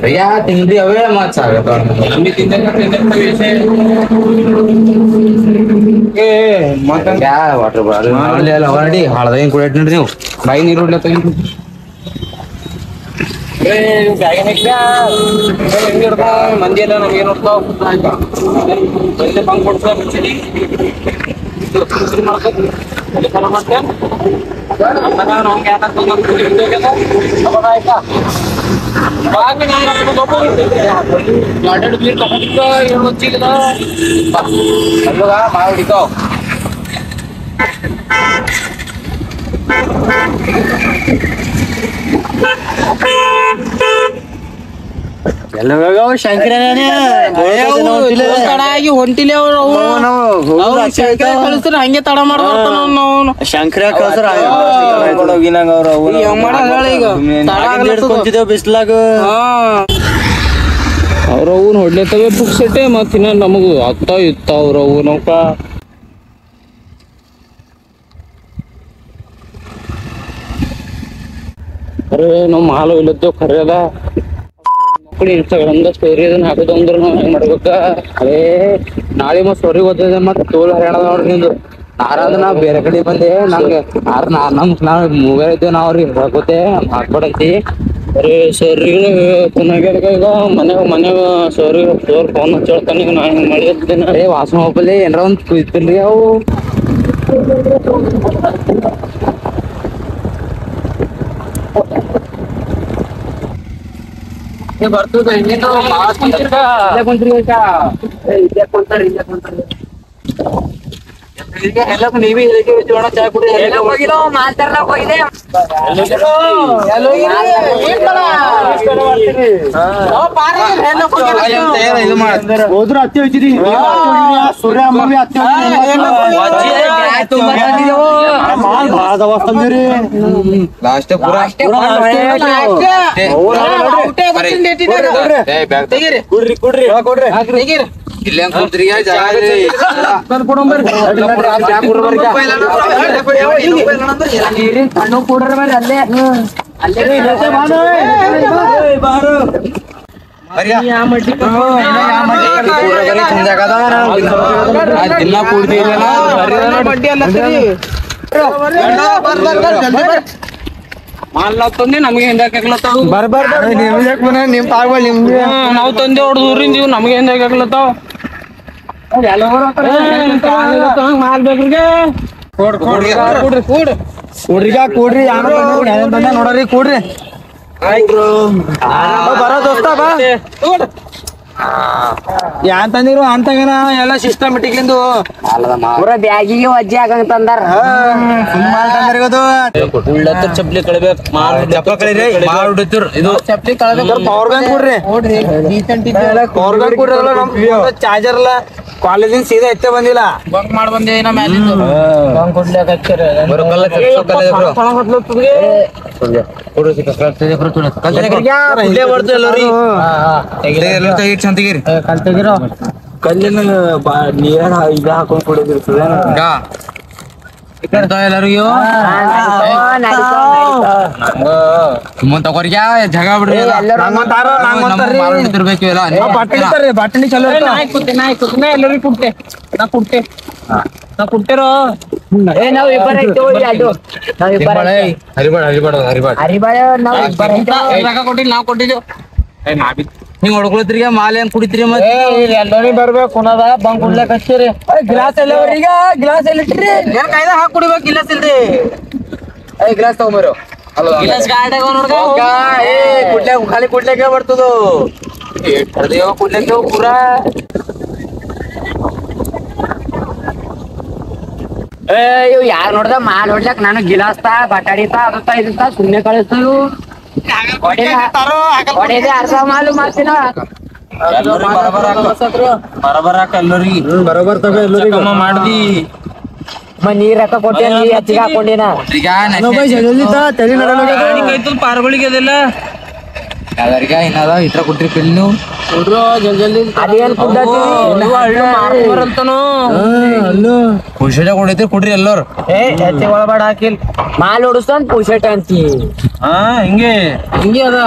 भैया तिंगरी अवे मत सागत क्या वाटर बॉटल ऑलरेडी हळद कुड़ेट नड्री ನೀವು ಬಾಯಿ ನೀರು ಹೊಡ್ಲ ತೆಗಿ ಮಂದಿ ಎಲ್ಲ ನಮ್ಗೆ ನೋಡ್ತಾವ ಬಂಕ್ ಕೊಡ್ತಾವ ಮಾಡಿಕೋ ಶಂಕರನೇ ಹೊಂಟಿಲಿ ಕಳಿಸ್ತಾರೆ ಹಂಗೆ ತಡ ಮಾಡ್ತಾರ ಶಂಕರ ಬಿಸ್ಲಾಗ ಅವ್ರವ್ನ ಹೊಡ್ಲೇತವೆ ಬುಕ್ ಸೆಟ್ಟೆ ಮತ್ತಿನ್ನ ನಮಗ ಅತ್ತ ಇತ್ತ ಅವ್ರವು ನೌಕ ಅರೆ ನಾವು ಮಾಲು ಇಲ್ಲದ್ದೇವ್ ಖರೆ ಅದ ಮಕ್ಕಳು ಇನ್ಸ್ಟಾಗ್ರಾಮ್ದ ಸ್ಟೋರಿ ಅದನ್ನ ಹಾಕೋದು ಅಂದ್ರೆ ನಾವು ಹೆಂಗ್ ಮಾಡ್ಬೇಕ ಅರೇ ನಾಳೆ ಮತ್ ಸ್ಟೋರಿ ಓದಿದೆ ಮತ್ತೆ ತೋಲ್ ಹರಿಯಾಣ ನೋಡ್ರಿ ನಿಂದು ನಾರಾದ ನಾ ಬೇರೆ ಕಡೆ ಬಂದೆ ನಂಗೆ ನಾವ್ ಮೊಬೈಲ್ ಇದ್ದೇವೆ ನಾವ್ ಅವ್ರಿಗೆ ಹಾಕೋತೆ ಹಾಕ್ಬೇಡಂತಿ ಅರೆ ಸರ್ರಿಗಳು ಚೆನ್ನಾಗ್ಯಾರ ಈಗ ಮನ್ಯಾಗ ಸರಿ ಸೋರ್ ಫೋನ್ ಹಚ್ಚೇಳ್ತಾನ ಈಗ ನಾ ಹೆಂಗ್ ಮಾಡಿರ್ತೇನೆ ಅರೇ ವಾಸನ ಹೋಗಲಿ ಏನಾರ ಒಂದ್ ಕುಯ್ತಿಲ್ರಿ ಅವು ಬರ್ತದ ಎಲ್ಲಕ್ಕೂ ನೀವೇ ಇದಕ್ಕೆ ಹೋಗೋಣ ಚಾ ಕುಡಿ ಹೋಗಿಲ್ಲ ಮಾತಾಡ್ಲ ಹೋಗಿದೆ ಹೋದ್ರ ಹತ್ತಿ ಹೋಯ್ತಿದಿ ಸೂರ್ಯ ಅಮ್ಮ ಬಿ ಹತ್ತಿ ಭಾಳ ದವಾಸ್ ತಂದಿರಿ ಲಾಸ್ಟ್ ಪೂರಾ ಕೊಡ್ರಿ ಕೊಡ್ರಿ ಕೊಡ್ರಿ ಇಲ್ಲೇ ಕೂತ್ರಿ ಕಣ್ಣು ಕೂಡ್ರ ಬರ್ರಿ ಅಲ್ಲೇ ದಿನ ಕೂಡ್ತಿಲ್ಲ ನಮ್ಗೆ ಹಿಂದಾಕ್ಲತ್ತಾವ ನಿಮ್ ಪಾರ್ಗಳು ನಿಮ್ಗೆ ನಾವ್ ತಂದೆ ಹೊಡ್ದು ಊರಿಂದ ಇವ್ ನಮ್ಗೆ ಹಿಂದಾಕ್ಲತ್ತಾವ ಕೂಡ್ರಿ ಬಂದ ನೋಡ್ರಿ ಕೂಡ್ರಿ ಬರೋ ದೋಸ್ತ ಬಾ ಯಾನ್ ತಂದಿರು ಅಂತಗನ ಎಲ್ಲ ಸಿಸ್ಟಮೆಟಿಕ್ಲಿಂದು ಪೂರ ಬ್ಯಾಗಿಗೆ ವಜ್ಜೆ ಆಗಂಗ್ ತಂದಾರ ಉಳ್ಳತ್ತ ಚಪ್ಲಿ ಕಳಿಬೇಕು ಚಪ್ಪ ಕಳಿರಿ ಮಾಲ್ ಹೊಡಿತಿರ್ ಇದು ಚಪ್ಲಿ ಕಳ್ಬೇಕು ಪವರ್ ಬ್ಯಾಂಕ್ ಕೊಡ್ರಿ ಪವರ್ ಬ್ಯಾಂಕ್ ಕೊಡ್ರಲ್ಲ ನಮ್ ಚಾರ್ಜರ್ ಎಲ್ಲ ಕಾಲೇಜಿನ ಸೀದಾ ಎತ್ತೆ ಬಂದಿಲ್ಲ ಬಂಕ್ ಮಾಡಿ ಬಂದೆ ನಮ್ಮ ಮ್ಯಾಲಿಂದು ಬಂಕ್ ಕೊಡ್ಲಿಕ್ಕೆ ಹಚ್ಚಾರ ಬರೋಕಲ್ಲ ಚಂದಗಿರಿ ಕಲ್ಲಿನ ನೀರ ಈಗ ಹಾಕೊಂಡ್ ಕುಡಿದಿರ್ತದೆ ಎಲ್ಲರಿಗೂ ಸುಮ್ಮನ್ ತಗೋರಿ ಜಗ ಬಿಡ್ರಿ ಹೊಡಿತಿರ್ಬೇಕು ಎಲ್ಲ ಬಾಟಲಿ ಚಲೋ ಎಲ್ಲರಿಗೂ ಕೊಡ್ತೆ ನಾ ಕೊಡ್ತೇರೋ ನಾವ್ ಇಬ್ಬರ ಹರಿಬೇಡ ಹರಿಬಾಳ ನಾವ್ ಇಬ್ಬರ ಕೊಟ್ಟಿಲ್ಲ ನಾವ್ ಕೊಟ್ಟಿದ್ದೇವ್ ಹಿಂಗ್ ಹೊಡ್ಕೊಳತ್ರಿಗೆ ಮಾಲೆ ಏನ್ ಕುಡಿತೀರಿ ಮತ್ತೆ ಎಲ್ಲರಿಗೂ ಬರ್ಬೇಕು ಕುಣದಾಗ ಬಂಕ್ ಕೊಡ್ಲಿಕ್ಕೆ ಹಚ್ಚಿರಿ ಗ್ಲಾಸ್ ಎಲ್ಲ ಈಗ ಗ್ಲಾಸ್ ಎಲ್ಲ ಇಟ್ರಿ ಕಾಯ್ದ ಹಾಕಿ ಕುಡಿಬೇಕು ಗಿಲಾಸ್ ಇಲ್ರಿ ಗ್ಲಾಸ್ ತಗೊಂಬರು ಗಿಲಾಸ್ ಗಾಡ್ಯಾಗ ನೋಡ್ಗ ಕುಡ್ಲಾಕ ಖಾಲಿ ಕುಡ್ಲಾಕ ಬರ್ತದ ಕುಡ್ಲಿಕ್ಕೆ ಪೂರಾ ಇವ್ ಯಾರ್ ನೋಡ್ದ ಮಾಲ್ ಹೊಡ್ಲಕ್ ನಾನು ಗಿಲಾಸ್ ತಾ ಬಟಾಡಿ ತಾ ಅದು ತಾ ಇದು ತಾ ಸುಮ್ನೆ ಕಳಿಸ್ತಾವು ಹೊಡೆದೆ ಅರ್ಧ ಮಾಲು ಮಾಡ್ತೀನ ಬರಬರ ಎಲ್ಲರಿಗೆ ಬರೋಬರ್ ತಗೋ ಎಲ್ಲರಿಗೂ ಮಾಡ್ದಿ ನೀರ್ ರೊಕ್ಕ ಕೊಟ್ಟೆ ನೀ ಹೆಚ್ಚಿಗೆ ಹಾಕೊಂಡಿನ ತಲೆ ಕೈತಲ್ ಪಾರ್ಗಳಿಗೆ ಅದೆಲ್ಲ ಏನದ ಇಟ್ರ ಕೊಟ್ರಿ ಪಿಲ್ ನೀವು ಜಲ್ದಿ ಅದೇನ್ ಬರಂತನು ಪುಷೇಟ ಕೊಡೈತಿ ಕೊಡ್ರಿ ಎಲ್ಲರು ಹೆಚ್ಚಿ ಒಳಬಾಡ ಹಾಕಿಲ್ ಮಾಲ್ ಹೊಡಿಸ್ತಾನ ಪುಷಟ್ ಅಂತಿ ಹಾ ಹಿಂಗೆ ಅದ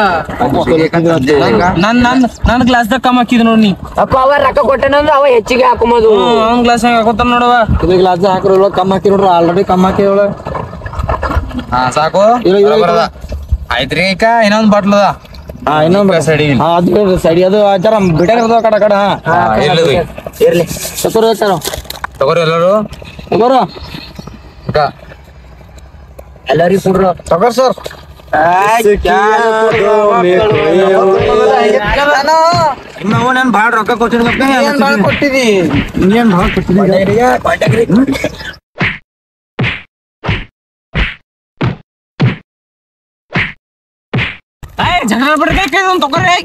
ನನ್ ಗ್ಲಾಸ್ದಾಗ ಕಮ್ ಹಾಕಿದ್ ನೋಡ್ ನೀ ಅಪ್ಪ ಅವ ರೊಕ್ಕ ಕೊಟ್ಟನಂದ್ರ ಅವ ಹೆಚ್ಚಿಗೆ ಹಾಕೊಂಬೋದು ಅವ್ನ್ ಗ್ಲಾಸ್ ಹೆಂಗ್ ಹಾಕೋತಾನ ನೋಡವ ಇದು ಗ್ಲಾಸ್ ಹಾಕಿರೋಲ್ಲ ಕಮ್ ಹಾಕಿ ನೋಡ್ರಿ ಆಲ್ರೆಡಿ ಕಮ್ ಹಾಕಿರೋಳ ಹಾ ಸಾಕು ಆಯ್ತ್ರಿ ಈಗ ಇನ್ನೊಂದ್ ಬಾಟ್ಲ್ ಅದ ಹಾ ಇನ್ನೊಂದು ಸೈಡ್ ಅದು ಸೈಡ್ ಅದು ಜರ ಬಿಟ್ಟಾಗ ಕಡ ಕಡ ಇರ್ಲಿ ತಗೋರಿ ತಗೋರಿ ಎಲ್ಲರೂ ತಗೋರ ಎಲ್ಲರಿಗೂ ಕೊಡ್ರು ತಗೋರ್ ಸರ್ ನಾವು ನಾನು ಭಾಳ ರೊಕ್ಕ ಕೊಟ್ಟಿದ್ದಿ ಇನ್ನೇನ್ ಭಾಳ ಕೊಟ್ಟಿದ್ದಿ ಜಗಳ ಬಿಡ್ಕೈ ತಗೋರಿ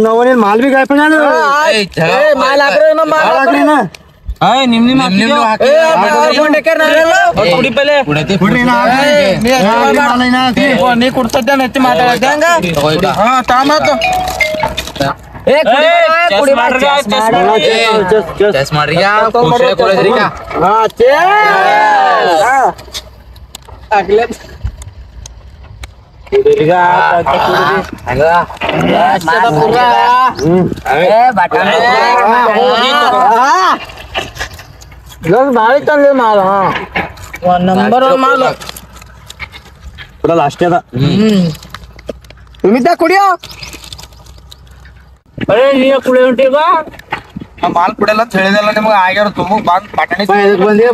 ನಾವು ನೀನ್ ಮಾಲ್ ಬಿ ಗಾಯಪ ಮಾಲ್ ಹಾಕ್ರಿ ನಿಮ್ ಕುಡಿ ಪೈಲೆ ನೀ ಕುಡ್ಸದ್ದ ನೆತ್ತಿ ಮಾತಾಡತ್ತೆ ಹಂಗ ತಾಮಾತು ಟೆಸ್ಟ್ ಮಾಡ್ರಿ ಭಾಳ ತಂದೆ ಮಾಲ ನಂಬರ್ ಒನ್ ಮಾಲ್ ಲಾಸ್ಟ್ ಅದ ಸುಮಿತಾ ಕುಡಿಯೋ ನೀ ಕುಡಿ ಹೊಂಟಿಗ ನಾ ಮಾಲ್ ಕುಡಿಯಲ್ಲ ಅಂತ ಹೇಳಿದೆಲ್ಲ ನಿಮ್ಗೆ ಆಗ್ಯಾರ ತುಂಬ ಬಂದ್ ಬಟಾಣಿ ಬಂದಿ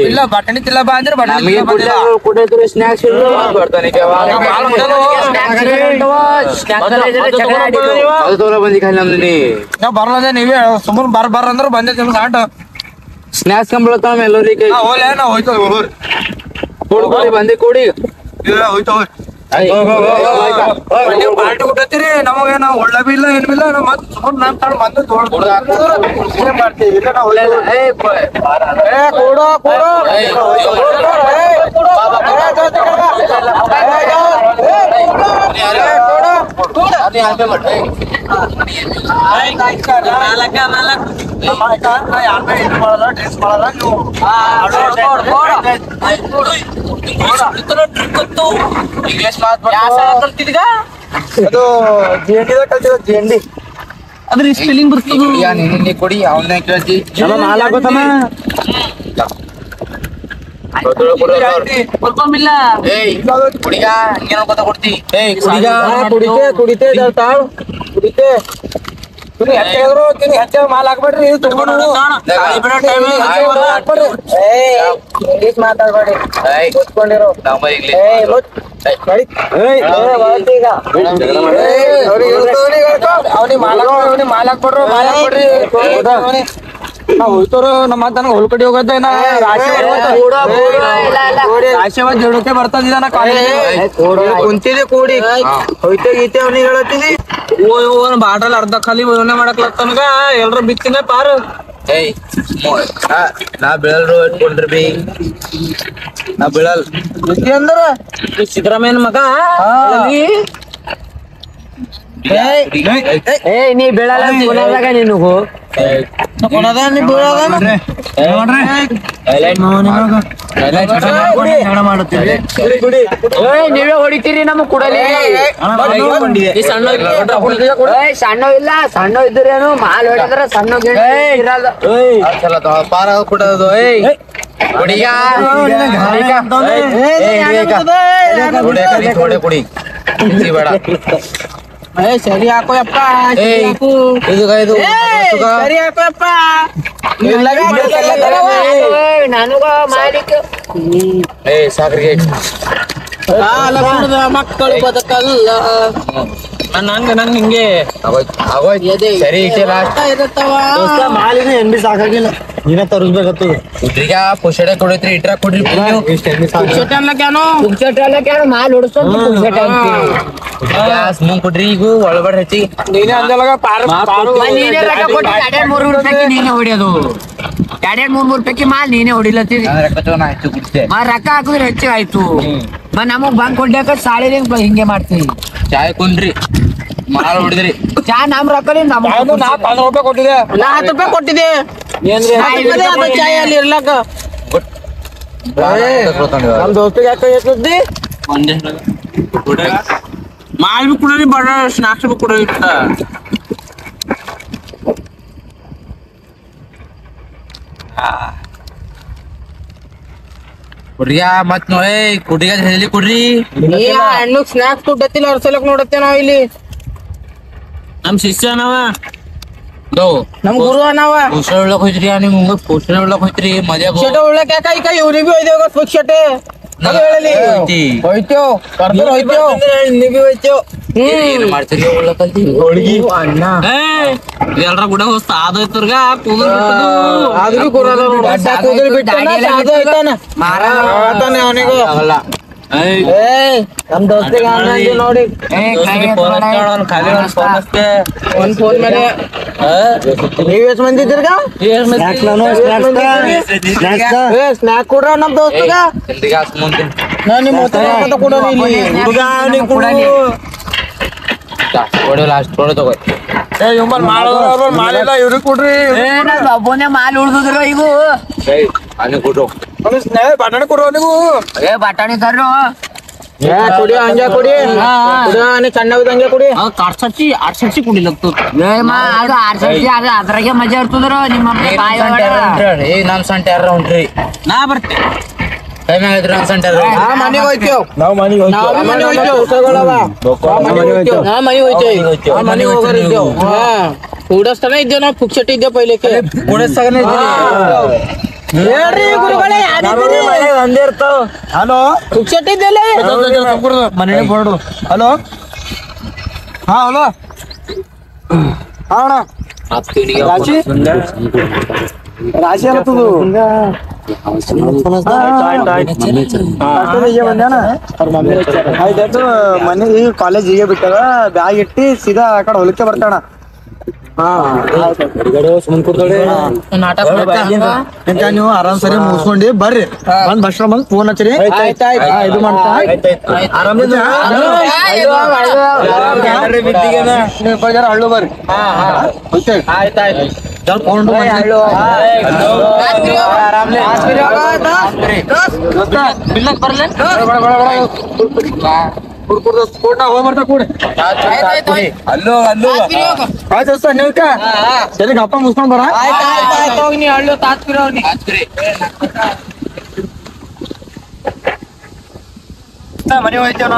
ಇಲ್ಲ ಬಟಾಣಿ ತಿಲ್ಲ ಬಾ ಅಂದ್ರೆ ಬಟಾಣಿ ನಮಗೆ ಕುಡಿದ್ರು ಸ್ನಾಕ್ಸ್ ಬಂದಿ ಖಾಲಿ ನಮ್ದು ನಾವ್ ಬರ್ಲದೆ ನೀವೇ ಸುಮ್ಮನೆ ಬರ್ ಅಂದ್ರೆ ಬಂದೆ ನಿಮ್ಗೆ ಸಾಟ ಸ್ನಾಕ್ಸ್ ಕಂಬಳತ್ತಾವ ಎಲ್ಲರಿಗೆ ಹೋಗ್ಲೇ ನಾ ಹೋಯ್ತು ಬಂದಿ ಕೊಡಿ ಹೋಯ್ತು ನೀವು ಪಾರ್ಟಿ ಕೊಟ್ಟತ್ತೀರಿ ನಮಗೆ ನಾವು ಒಳ್ಳೆ ಬಿ ಇಲ್ಲ ಏನ್ ಬಿ ಇಲ್ಲ ನಾವು ಮತ್ತೆ ಸುಮ್ಮನೆ ನಮ್ಮ ತಾಳು ಬಂದು ಏನ್ ಮಾಡ್ತೀವಿ ಇಲ್ಲ ನಾವು ಕೊಡು ಕೊಡು ಅದು ಜೆಂಡಿ ಕಲ್ತಿರೋ ಜೆಂಡಿ ಅದ್ರ ಸ್ಪೆಲ್ಲಿಂಗ್ ಬರ್ತದೆ ಕೊಡಿ ಅವನ್ನ ಕೇಳ್ತಿ ಮಾಲ್ ಹಾಕೋತಮ್ಮ ಕುಡಿಗ ಹಿಂಗೆ ನೋಡ್ಕೊತ ಕೊಡ್ತಿ ಕುಡಿತೆ ಕುಡಿತೆ ಹೆಚ್ಚಾದ್ರು ಹೆಚ್ಚಾಗ ಮಾಲ್ ಹಾಕ್ಬೇಡ್ರಿ ಮಾತಾಡ್ಬೇಡಿ ಕೂತ್ಕೊಂಡಿರೋ ಅವ್ನಿಗೆ ಮಾಲ್ ಹಾಕ್ಬಿಡ್ರು ನಾವ್ ಹೋಯ್ತವ್ರು ನಮ್ಮ ತನಕ ಹೊಲ್ಕಡಿ ಹೋಗತ್ತೆ ಆಶೀರ್ವಾದ ಜೋಡಕ್ಕೆ ಬರ್ತದ ಕುಂತಿದೆ ಕೂಡಿ ಹೋಯ್ತೆ ಗೀತೆ ಅವ್ನಿಗೆ ಹೇಳತ್ತೀವಿ ಬಾಟಲ್ ಅರ್ಧ ಖಾಲಿ ಯೋನೆ ಮಾಡಕ್ಲತ್ತನಗ ಎಲ್ರು ಬಿತ್ತಿನ ಪಾರು ನಾ ಬೀಳಲ್ರು ಇಟ್ಕೊಂಡ್ರಿ ಬಿ ನಾ ಬೀಳಲ್ ಬಿತ್ತಿ ಅಂದ್ರ ಸಿದ್ದರಾಮಯ್ಯನ ಮಗ ನೀ ಬೀಳಲ್ಲ ನೀನು ನೀವೇ ಹೊಡಿತೀರಿ ನಮಗ್ ಕೊಡಲಿ ಸಣ್ಣ ಇಲ್ಲ ಸಣ್ಣ ಇದ್ರೇನು ಮಾಲ್ ಹೊಡಿದ್ರ ಸಣ್ಣ ಪಾರ ಕೊಡೋದು ಕುಡಿ ಬೇಡ ಸರಿ ಹಾಕೋಯಪ್ಪ ಸರಿ ಹಾಕೋಯಪ್ಪ ನನಗ ಮಾಲಿಕ್ ಸಾಕ್ರಿಗೆ ಮಕ್ಕಳು ಬದುಕಲ್ಲ ನಂಗೆ ಹಿಂಗೆ ಸರಿ ಮಾಲಿನ ಏನ್ ಬಿ ಸಾಕಾಗಿಲ್ಲ ನೀನ ತರಿಸ್ಬೇಕತ್ತು ಈಗ ಪುಷಡೆ ಕೊಡೈತ್ರಿ ಇಟ್ರ ಕೊಡ್ರಿ ಮಾಲ್ ಸುಮ್ಮನ್ ಕೊಡ್ರಿ ಈಗ ಒಳಗಡೆ ಹಚ್ಚಿ ನೀನೇ ಅಂದಲಾಗ ನೀನೇ ಹೊಡಿಯೋದು 2-3 ಪೈಕಿ ಮಾಲ್ ನೀನೇ ಹೊಡಿಲತ್ತೀರಿ ರೊಕ್ಕ ಹಾಕಿದ್ರೆ ಹೆಚ್ಚು ಆಯ್ತು ನಮಗ್ ಬಂದ್ ಕೊಡ್ಯಾಕ ಸಾಳಿ ಹಿಂಗೆ ಮಾಡ್ತೀವಿ ಚಾಯ್ ಕೊಂಡ್ರಿ ಮಾಲ್ ಹೊಡಿದ್ರಿ ಚಾ ನಮ್ ರೊಕ್ಕ ನಾ 10 ರೂಪಾಯಿ ಕೊಟ್ಟಿದ್ದೆ ನಾ 10 ರೂಪಾಯಿ ಕೊಟ್ಟಿದ್ದೆ ಚಾಯ್ ಅಲ್ಲಿ ಇರ್ಲಕ್ಕ ನಮ್ ದೋಸ್ತಿಗೆ ಯಾಕೆ ಎಷ್ಟಿ ಮಾಲ್ ಬಿ ಕೊಡ್ರಿ ಬಡ ಸ್ನಾಕ್ಸ್ ಬಿ ಕೊಡ್ರಿ ಕುಡ್ರಿಯ ಮತ್ ನೋಯ್ ಕುಡ್ರಿಗ ಹೇಳಿ ಕೊಡ್ರಿ ಹಣ್ಣು ಸ್ನಾಕ್ಸ್ ಕೊಟ್ಟತ್ತಿಲ್ಲ ಅವ್ರ ಸಲಕ್ ನೋಡತ್ತೆ ನಾವ್ ಇಲ್ಲಿ ನಮ್ ಶಿಷ್ಯ ನಾವ ನಮ್ ಗುರು ನಾವ ಪೋಷಣೆ ಉಳ್ಳಕ್ ಹೋಯ್ತ್ರಿ ನಿಮ್ಗೆ ಪೋಷಣೆ ಉಳ್ಳಕ್ ಹೋಯ್ತ್ರಿ ಮಜಾ ಶಟ ಉಳ್ಳಕ್ ಯಾಕ ಈಗ ಇವ್ರಿಗೆ ಬಿ ಒಯ್ದೇವ ಸ್ವಚ್ಛ ಶಟೆ ಹೋಯ್ತೇವ್ ಕರ್ದರ್ ಹೋಯ್ತೇವ್ ನಿಮಗೆ ಹೋಯ್ತೇವ್ ಏನ್ ಮಾಡ್ತೀರಿ ಉಳ್ಳಕಲ್ತಿ ಹೋಳಿಗೆ ಅಣ್ಣ ಎಲ್ರ ಕೂಡ ಹೋಸ್ತ ಆದೋಯ್ತರ್ಗ ಆದ್ರೂ ಕೂದಲು ಬಿಟ್ಟಾನ ಮಾರಾತಾನೆ ಅವನಿಗೂ ಆಗಲ್ಲ ನಮ್ ದೋಸ್ತಿಗೆ ಹಂಗಂದಿ ನೋಡಿ ಒಂದ್ ಫೋನ್ ಮೇಲೆ ನೀವ್ ಎಷ್ಟ್ ಮಂದಿ ಇದ್ದಿರ್ಗ ಸ್ನಾಕ್ ಕೊಡ್ರ ನಮ್ ದೋಸ್ತಿಗ ನಾ ನಿಮ್ ಕೊಡೋದು ಇಲ್ಲಿ ಹುಡುಗ ನೀ ಕೊಡು ಲಾಸ್ಟ್ ಕೊಡು ತಗೋ ಮಾಲೆಲ್ಲ ಇವ್ರಿಗೆ ಕೊಡ್ರಿ ಒಬ್ಬನೇ ಮಾಲ್ ಉಳ್ದುದ್ರು ಈಗ ಅಲ್ಲಿ ಕೊಡು ಬಟಾಣಿ ಕೊಡುವ ನೀವು ಬಟಾಣಿ ತರ್ರು ಕೊಡಿ ಹಂಗೆ ಕೊಡಿ ಸಣ್ಣವಿದ ಹಂಗೆ ಕೊಡಿ ಆರ್ಸರ್ಸಿ ಕುಡಿಲತ್ತು ಅದು ಆರ್ಸರ್ಸಿ ಅದ್ರಾಗೆ ಮಜಾ ಇರ್ತದ್ರ ನಿಮ್ಮ ನಮ್ ಸಂಟ ಯಾರ ಹೊಂಟ್ರಿ ನಾ ಬರ್ತೀನಿ ಟೈಮ್ ಆಗಿದ್ರಿ ನಮ್ ಸಂಟ ಮನೆಗೆ ಹೋಯ್ತೇವ್ ನಾವು ಮನೆಗೆ ಹೋಗ್ತೇವ್ ಮನೆಗೆ ಹೋಗ್ತೇವ್ ಕೂಡಸ್ತಾನೆ ಇದ್ದೇವ್ ನಾವು ಪುಕ್ಷಟಿ ಇದ್ದೇವ್ ಪೈಲೆಕ್ಕೆ ಹೇಳ್ರಿ ಗುರುಗಳೇ ಒಂದೇ ಇರ್ತಾವ. ಹಲೋ ಪುಕ್ಷಟಿ ಇದ್ದಲ್ಲ ಮನೆ ಬೋರ್ಡು. ಹಲೋ ಹಾ ಹಲೋ ಹಾ ಅಣ್ಣ ರಾಶಿ ರಾಶಿ ಅನ್ನತ್ತದು ಆಯ್ತಾಯ್ತು. ಮನೆ ಈಗ ಕಾಲೇಜ್ ಈಗ ಬಿಟ್ಟಾಗ ಬ್ಯಾಗ್ ಇಟ್ಟಿ ಸೀದಾ ಆ ಕಡೆ ಹೊಲಕ್ಕೆ ಬರ್ತಾಣ. ನೀವು ಆರಾಮ್ ಸರಿ ಮುಗಿಸ್ಕೊಂಡಿ ಬರ್ರಿ. ಬಂದ್ ಬಸ್ ಬಂದ್ ಫೋನ್ ಹಚ್ಚಿರಿ. ಇದು ಮಾಡ್ತಾ ಹಳ್ಳು ಬರ್ರಿ. ಸರಿ ಗಪ್ಪ ಮುಗಿಸ್ಕೊಂಡ್ ಬರ. ಮನೆ ಹೋಯ್ತೇವ್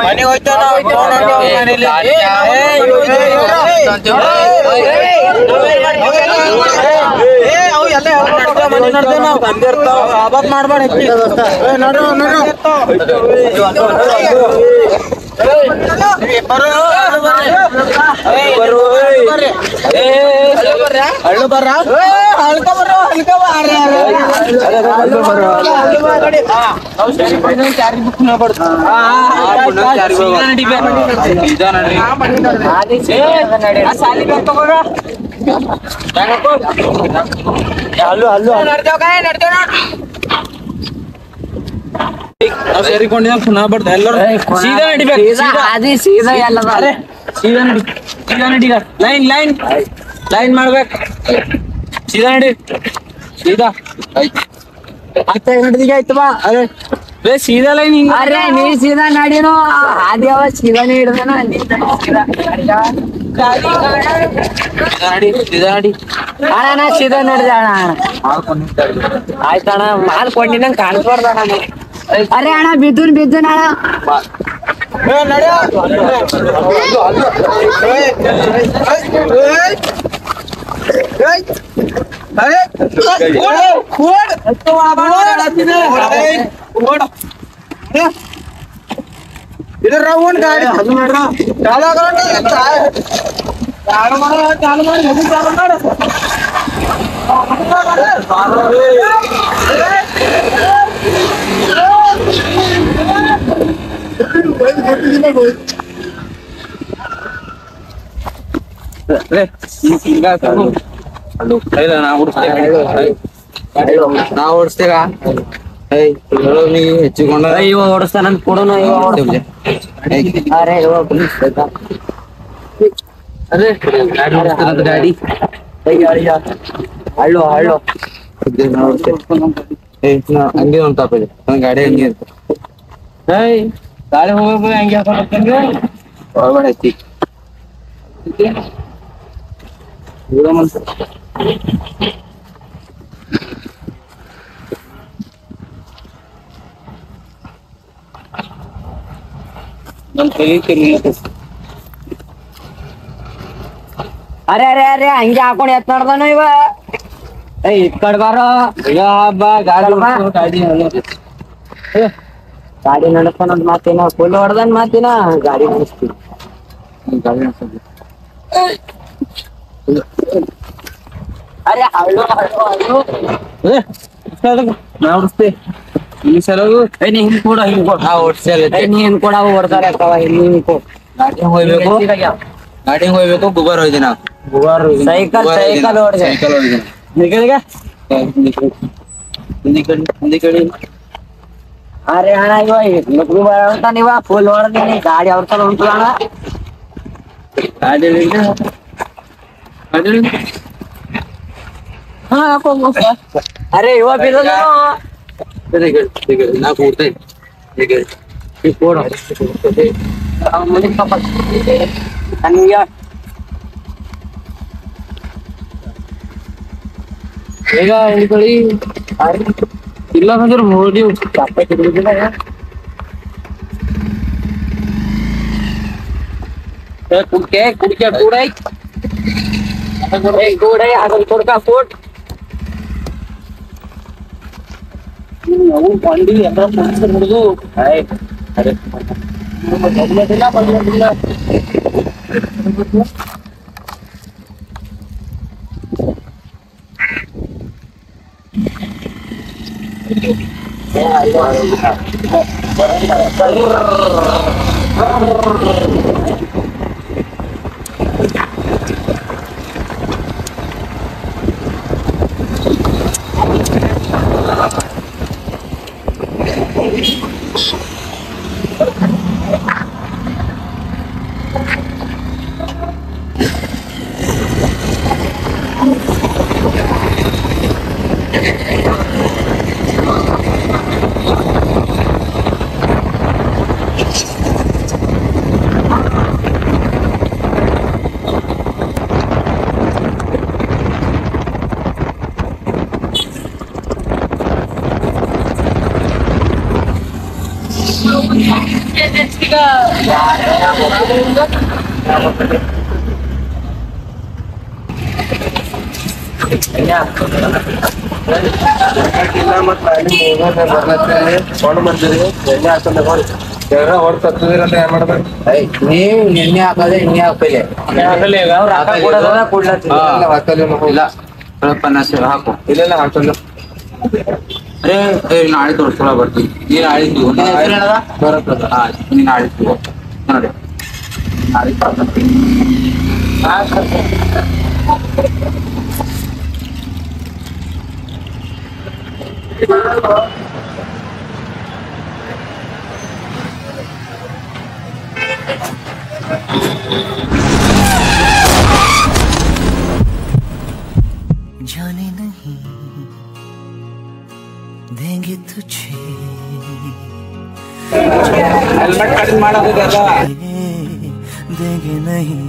ಹಳ್ಳು ಬರ್ರ ಸೇರಿಕೊಂಡಿದ್ದ ಪುನಃ ಬರ್ತ ಎಲ್ಲರೂ ಸೀದಾ ನಡಿಬೇಕು. ಸೀದಾ ಎಲ್ಲ ಸೀದಾ ನಡಿ ಸೀದಾ ನಡೀಗ ಲೈನ್ ಲೈನ್ ಲೈನ್ ಮಾಡ್ಬೇಕು. ಸೀದಾ ನಡಿ ಸೀದಾ ಆಗ್ತಾ ನಡ್ದೀಗ ಆಯ್ತು ಬಾ. ಅರೆ ಸೀದಾ ಲೈನ್ ಹಿಂಗ. ಅರೆ ನೀ ಸೀದಾ ನಡಿನೋ ಆದ್ಯಾವ ಸೀದಾನೇ ಹಿಡ್ದೇನ ಅಣ್ಣ ಸೀದಾ ನಡ್ದೆ ಅಣ್ಣ. ಆಯ್ತಣ್ಣ ಮಾಲ್ ಕೊಂಡಿನಂಗ್ ಕಾಣಿಸ್ಬಾರ್ದಣ್ಣ. ಅರೆ ಅಣ್ಣ ಬಿದ್ದುನ್ ಅಣ್ಣ. ಇದು ರೌಂಡ್ ಗಾಡಿ ಅದು ಮಾಡ್ರ ಚಾಲು ಮಾಡು. ನಾ ಓಡಿಸ್ತೇಗ ಹೆಚ್ಚಿಕೊಂಡ ಇವ ಓಡಿಸ್ತಾನ ಕೊಡೋಣ. ಅರೆ ಗಾಡಿ ಹಳ್ಳು ಹಳ್ಳು ಹಂಗೆ ಉಂಟಾಪ ಗಾಡಿ ಹಂಗೆ ಇರ್ತ. ಗಾಳಿ ಹೋಗ್ಬೇಕು ಹಂಗೆ ಹಾಕೊಂಡ್ರೆ ಹೋಗ್ಬೇಡ ಐತಿ ನನ್ ಕೈ ಅರೆ ಅರೆ ಅರೆ ಹಂಗೆ ಹಾಕೊಂಡ್ ಎತ್ ನೋಡ್ದಾನು ಇವ. ಇತ್ ಕಡೆ ಬಾರೋ ಹಬ್ಬ ಗಾಡಿ ನಡೆಸ್ತಾನಂತ ಮಾತಿನ ಫುಲ್ ಹೊಡ್ದನ್ ಮಾತಿನ ಗಾಡಿ ನಡೆಸ್ತೀವಿ. ಅರೆ ಹಳ್ಳು ಹಳ್ಳು ಹಳ್ಳು ನಾ ಓಡಿಸ್ತೆ ಇಲ್ಲಿ ಸಲಗು ನೀ ಹಿಂಗ್ ಕೂಡ ಹಿಂಗ್ ಕೊಡ. ನೀ ಹಿಂಗ್ ಕೂಡ ಹೊಡ್ತಾರೆ ಅಕ್ಕವ ಹಿಂಗ್ ಕೊಡ್. ಗಾಡಿ ಹೋಗ್ಬೇಕು ಗುಬಾರ್ ಹೋಯ್ದೆ ನಾವು ಸೈಕಲ್ ಸೈಕಲ್ ಹೊಡ್ದೆ. ಸೈಕಲ್ ಹೋಯ್ದೆ ಹಿಂದಿ ಕಡೆ ಅರೆ ಅಣ್ಣ ಇವ ನುಗ್ಗು ಬರ ನೀವ ಫುಲ್ ಹೊಡ್ದೀನಿ ಗಾಡಿ ಅವ್ರ ತರ ಉಂಟು ಅಣ್ಣ. ಹಾ ಹಾಕೊಂಡ್ ಅರೆ ಇವ ಬಿದ್ದನು ನಾ ಕೂಡ್ತೇನೆ ನನಗೆ ಈಗ ಉಳ್ಕೊಳ್ಳಿ ಇಲ್ಲ ಅಂದ್ರೆ ನೋಡಿ ಕುಡ್ಕೆ ಕುಡ್ಕೆ ಕೂಡ गोड आहे हातात फोड का फोड ಅವ್ನು ಬಂಡಿ ಎಲ್ಲ ಪೊಲೀಸರು ಹಿಡಿದು ಅರೆ ಬದಲದಿಲ್ಲ ನೀವು ಎಣ್ಣೆ ಹಾಕದೆ ಎಣ್ಣೆ ಹಾಕಲೆ ಇಲ್ಲ ಸ್ವಲ್ಪ ನಸೆ ಹಾಕು ಇಲ್ಲ ಹಾಕಲ್ಲ ನಾಳೆ ತೋರಿಸ್ಕೊಳ ಬರ್ತೀವಿ ನೀನ್ ಆಳಿದ್ದು ಬರುತ್ತದ ನೀನ್ ಆಳಿದ್ದು ನೋಡಿ ನಾಳೆ जाने नहीं देंगे तुझे ಹೆಲ್ಮೆಟ್ ಕಡಿಮೆ ಮಾಡೋದಿದೆಲ್ಲ देंगे नहीं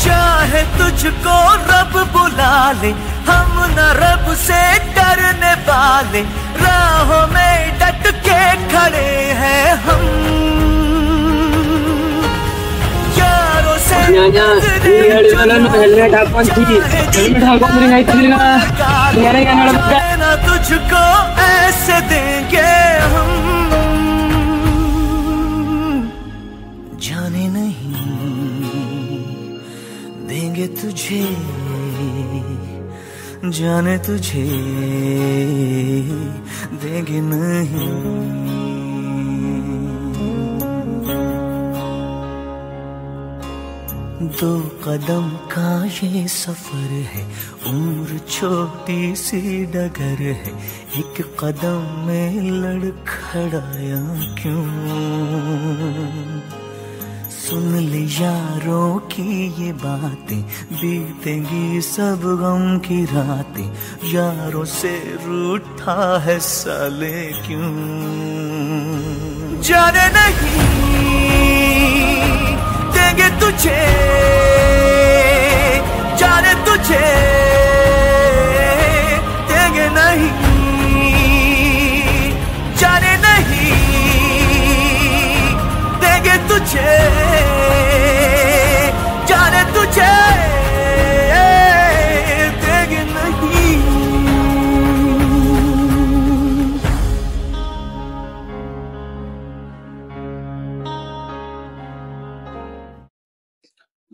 चाहे तुझको रब बुला ले हम न रब से डरने वाले राहों में डट के खड़े हैं हम यारों से ಹೆಲ್ಮೆಟ್ ಹಾಕೊಂತೀವಿ ಹೆಲ್ಮೆಟ್ ಹಾಕೊಂಡ್ರಿ ಆಯ್ತಿದ್ರಿ ना तुझको ऐसे देंगे हम जाने नहीं देंगे तुझे जाने तुझे देंगे नहीं दो कदम का ये सफर है उम्र छोटी सी डगर है एक कदम में लड़खड़ाया क्यों सुन ले यारों की ये बातें बीतेंगी सब गम की रातें यारों से रूठा है साले क्यों जाने नहीं देंगे तुझे जाने तुझे देंगे नहीं जाने नहीं देंगे तुझे जाने तुझे देंगे नहीं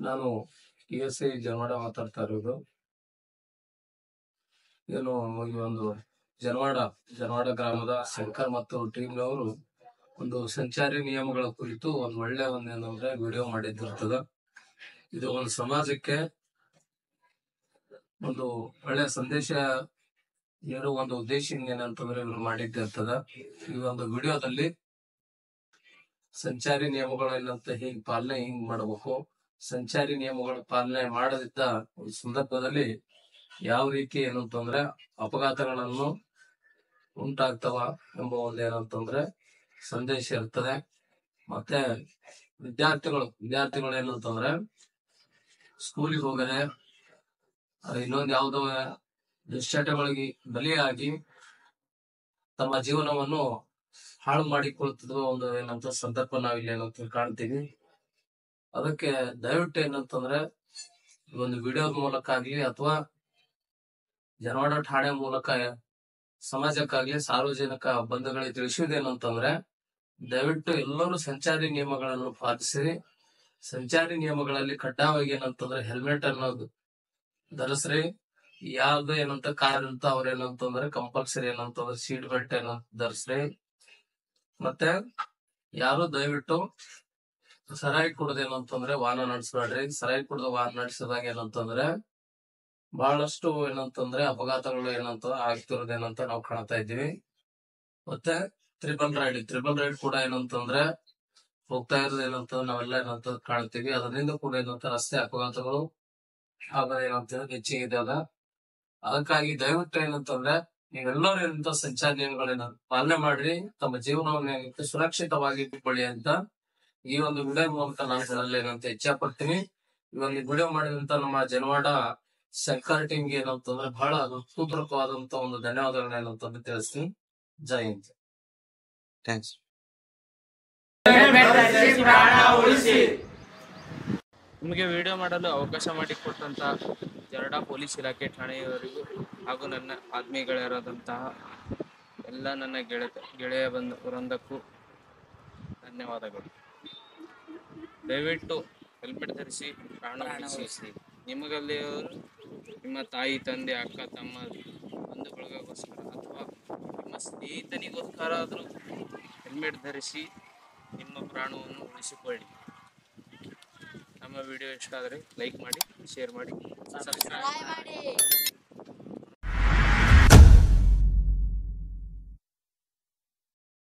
ನಾನು PSI ಜನವಾಡ ಮಾತಾಡ್ತಾ ಇರೋದು. ಏನು ಈ ಒಂದು ಜನವಾಡ ಗ್ರಾಮದ ಶಂಕರ್ ಮತ್ತು ಟೀಮ್ನವರು ಒಂದು ಸಂಚಾರಿ ನಿಯಮಗಳ ಕುರಿತು ಒಂದು ಒಳ್ಳೆ ಏನಂದ್ರೆ ವಿಡಿಯೋ ಮಾಡಿದ್ದಿರ್ತದ. ಇದು ಒಂದು ಸಮಾಜಕ್ಕೆ ಒಂದು ಒಳ್ಳೆ ಸಂದೇಶ ನೀಡುವ ಒಂದು ಉದ್ದೇಶದಿಂದ ಏನಂತಂದ್ರೆ ಇವ್ರು ಮಾಡಿದ್ದಿರ್ತದ. ಈ ಒಂದು ವಿಡಿಯೋದಲ್ಲಿ ಸಂಚಾರಿ ನಿಯಮಗಳೇನಂತ ಹೇಗೆ ಪಾಲನೆ ಹಿಂಗ್ ಮಾಡಬೇಕು, ಸಂಚಾರಿ ನಿಯಮಗಳ ಪಾಲನೆ ಮಾಡದಿದ್ದ ಸಂದರ್ಭದಲ್ಲಿ ಯಾವ ರೀತಿ ಏನಂತಂದ್ರೆ ಅಪಘಾತಗಳನ್ನು ಉಂಟಾಗ್ತವ ಎಂಬ ಒಂದೇನಂತಂದ್ರೆ ಸಂದೇಶ ಇರ್ತದೆ. ಮತ್ತೆ ವಿದ್ಯಾರ್ಥಿಗಳು ಏನಂತಂದ್ರೆ ಸ್ಕೂಲಿಗೆ ಹೋಗದೆ ಇನ್ನೊಂದ್ ಯಾವ್ದೋ ದುಶ್ಚಟಗಳಿಗೆ ಬಲಿಯಾಗಿ ತಮ್ಮ ಜೀವನವನ್ನು ಹಾಳು ಮಾಡಿಕೊಳ್ತಿರುವ ಒಂದು ಏನಂತ ಸಂದರ್ಭ ನಾವಿಲ್ಲಿ ಏನಂತ ಕಾಣ್ತೀವಿ. ಅದಕ್ಕೆ ದಯವಿಟ್ಟು ಏನಂತಂದ್ರೆ ಒಂದು ವಿಡಿಯೋದ ಮೂಲಕ ಆಗ್ಲಿ ಅಥವಾ ಜನವಾಡ ಠಾಣೆ ಮೂಲಕ ಸಮಾಜಕ್ಕಾಗ್ಲಿ ಸಾರ್ವಜನಿಕ ಬಂಧುಗಳಿಗೆ ತಿಳಿಸುವುದೇನಂತಂದ್ರೆ ದಯವಿಟ್ಟು ಎಲ್ಲರೂ ಸಂಚಾರಿ ನಿಯಮಗಳನ್ನು ಪಾಲಿಸಿ. ಸಂಚಾರಿ ನಿಯಮಗಳಲ್ಲಿ ಕಡ್ಡಾಯವಾಗಿ ಏನಂತಂದ್ರೆ ಹೆಲ್ಮೆಟ್ ಅನ್ನೋದು ಧರಿಸ್ರಿ. ಯಾವ್ದು ಏನಂತ ಕಾರ್ ಅಂತ ಅವ್ರ ಏನಂತಂದ್ರೆ ಕಂಪಲ್ಸರಿ ಏನಂತಂದ್ರೆ ಸೀಟ್ ಬೆಲ್ಟ್ ಏನಂತ ಧರಿಸ್ರಿ. ಮತ್ತೆ ಯಾರು ದಯವಿಟ್ಟು ಸರಾಯಿ ಕುಡ್ದೇನಂತಂದ್ರೆ ವಾಹನ ನಡೆಸಬೇಡ್ರಿ. ಸರಾಯಿ ಕುಡ್ದು ವಾಹನ ನಡೆಸಿದಾಗ ಏನಂತಂದ್ರೆ ಬಹಳಷ್ಟು ಏನಂತಂದ್ರೆ ಅಪಘಾತಗಳು ಏನಂತ ಆಗ್ತಿರೋದೇನಂತ ನಾವು ಕಾಣ್ತಾ ಇದ್ದೀವಿ. ಮತ್ತೆ ತ್ರಿಬಲ್ ರೈಡ್ ಕೂಡ ಏನಂತಂದ್ರೆ ಹೋಗ್ತಾ ಇರೋದು ಏನಂತಂದ್ರೆ ನಾವೆಲ್ಲ ಏನಂತ ಕಾಣ್ತೀವಿ. ಅದರಿಂದ ಕೂಡ ಏನಂತ ರಸ್ತೆ ಅಪಘಾತಗಳು ಆಗೋದು ಏನಂತಂದ್ರೆ ಹೆಚ್ಚಿಗಿದೆ ಅದ. ಅದಕ್ಕಾಗಿ ದಯವಿಟ್ಟು ಏನಂತಂದ್ರೆ ನೀವೆಲ್ಲರೂ ಏನಂತ ಸಂಚಾರ ನಿಯಮಗಳನ್ನ ಪಾಲನೆ ಮಾಡ್ರಿ. ತಮ್ಮ ಜೀವನವನ್ನು ಏನಂತ ಸುರಕ್ಷಿತವಾಗಿ ಇಟ್ಟುಕೊಳ್ಳಿ ಅಂತ ಈ ಒಂದು ವಿಡಿಯೋ ಮೂಲಕ ನಾನು ಹೇಳಲು ಏನಂತ ಇಚ್ಛೆ ಪಡ್ತೀನಿ. ಈ ಒಂದು ವಿಡಿಯೋ ಮಾಡಿದಂತ ನಮ್ಮ ಜನವಾಡ ಶಂಕರ್ ಟೀಮ್ಗೆ ಏನಂತಂದ್ರೆ ಬಹಳ ಹೃತ್ಪೂರ್ವಕವಾದಂತ ಒಂದು ಧನ್ಯವಾದಗಳನ್ನ ಏನಂತಂದ್ರೆ ತಿಳಿಸ್ತೀನಿ. ಜೈ ಹಿಂದ್. ಥ್ಯಾಂಕ್ಸ್. ನಿಮಗೆ ವಿಡಿಯೋ ಮಾಡಲು ಅವಕಾಶ ಮಾಡಿಕೊಟ್ಟಂತ ಜರಡಾ ಪೊಲೀಸ್ ಇಲಾಖೆ ಠಾಣೆಯವರಿಗೂ ಹಾಗೂ ನನ್ನ ಆತ್ಮೀಯಗಳಾದಂತಹ ಎಲ್ಲ ನನ್ನ ಗೆಳೆಯ ವೃಂದಕ್ಕೂ ಧನ್ಯವಾದಗಳು. ದಯವಿಟ್ಟು ಹೆಲ್ಮೆಟ್ ಧರಿಸಿ, ಪ್ರಾಣ ಉಳಿಸಿ. ನಿಮಗಲ್ಲಿಯವರು ನಿಮ್ಮ ತಾಯಿ, ತಂದೆ, ಅಕ್ಕ, ತಮ್ಮ, ಬಂಧು ಬಳಗಗೋಸ್ಕರ ಅಥವಾ ನಿಮ್ಮ ಸ್ನೇಹಿತನಿಗೋಸ್ಕರ ಆದರೂ ಹೆಲ್ಮೆಟ್ ಧರಿಸಿ ನಿಮ್ಮ ಪ್ರಾಣವನ್ನು ಉಳಿಸಿಕೊಳ್ಳಿ. ನಮ್ಮ ವಿಡಿಯೋ ಇಷ್ಟ ಆದರೆ ಲೈಕ್ ಮಾಡಿ, ಶೇರ್ ಮಾಡಿ, ಸಬ್ಸ್ಕ್ರೈಬ್ ಮಾಡಿ.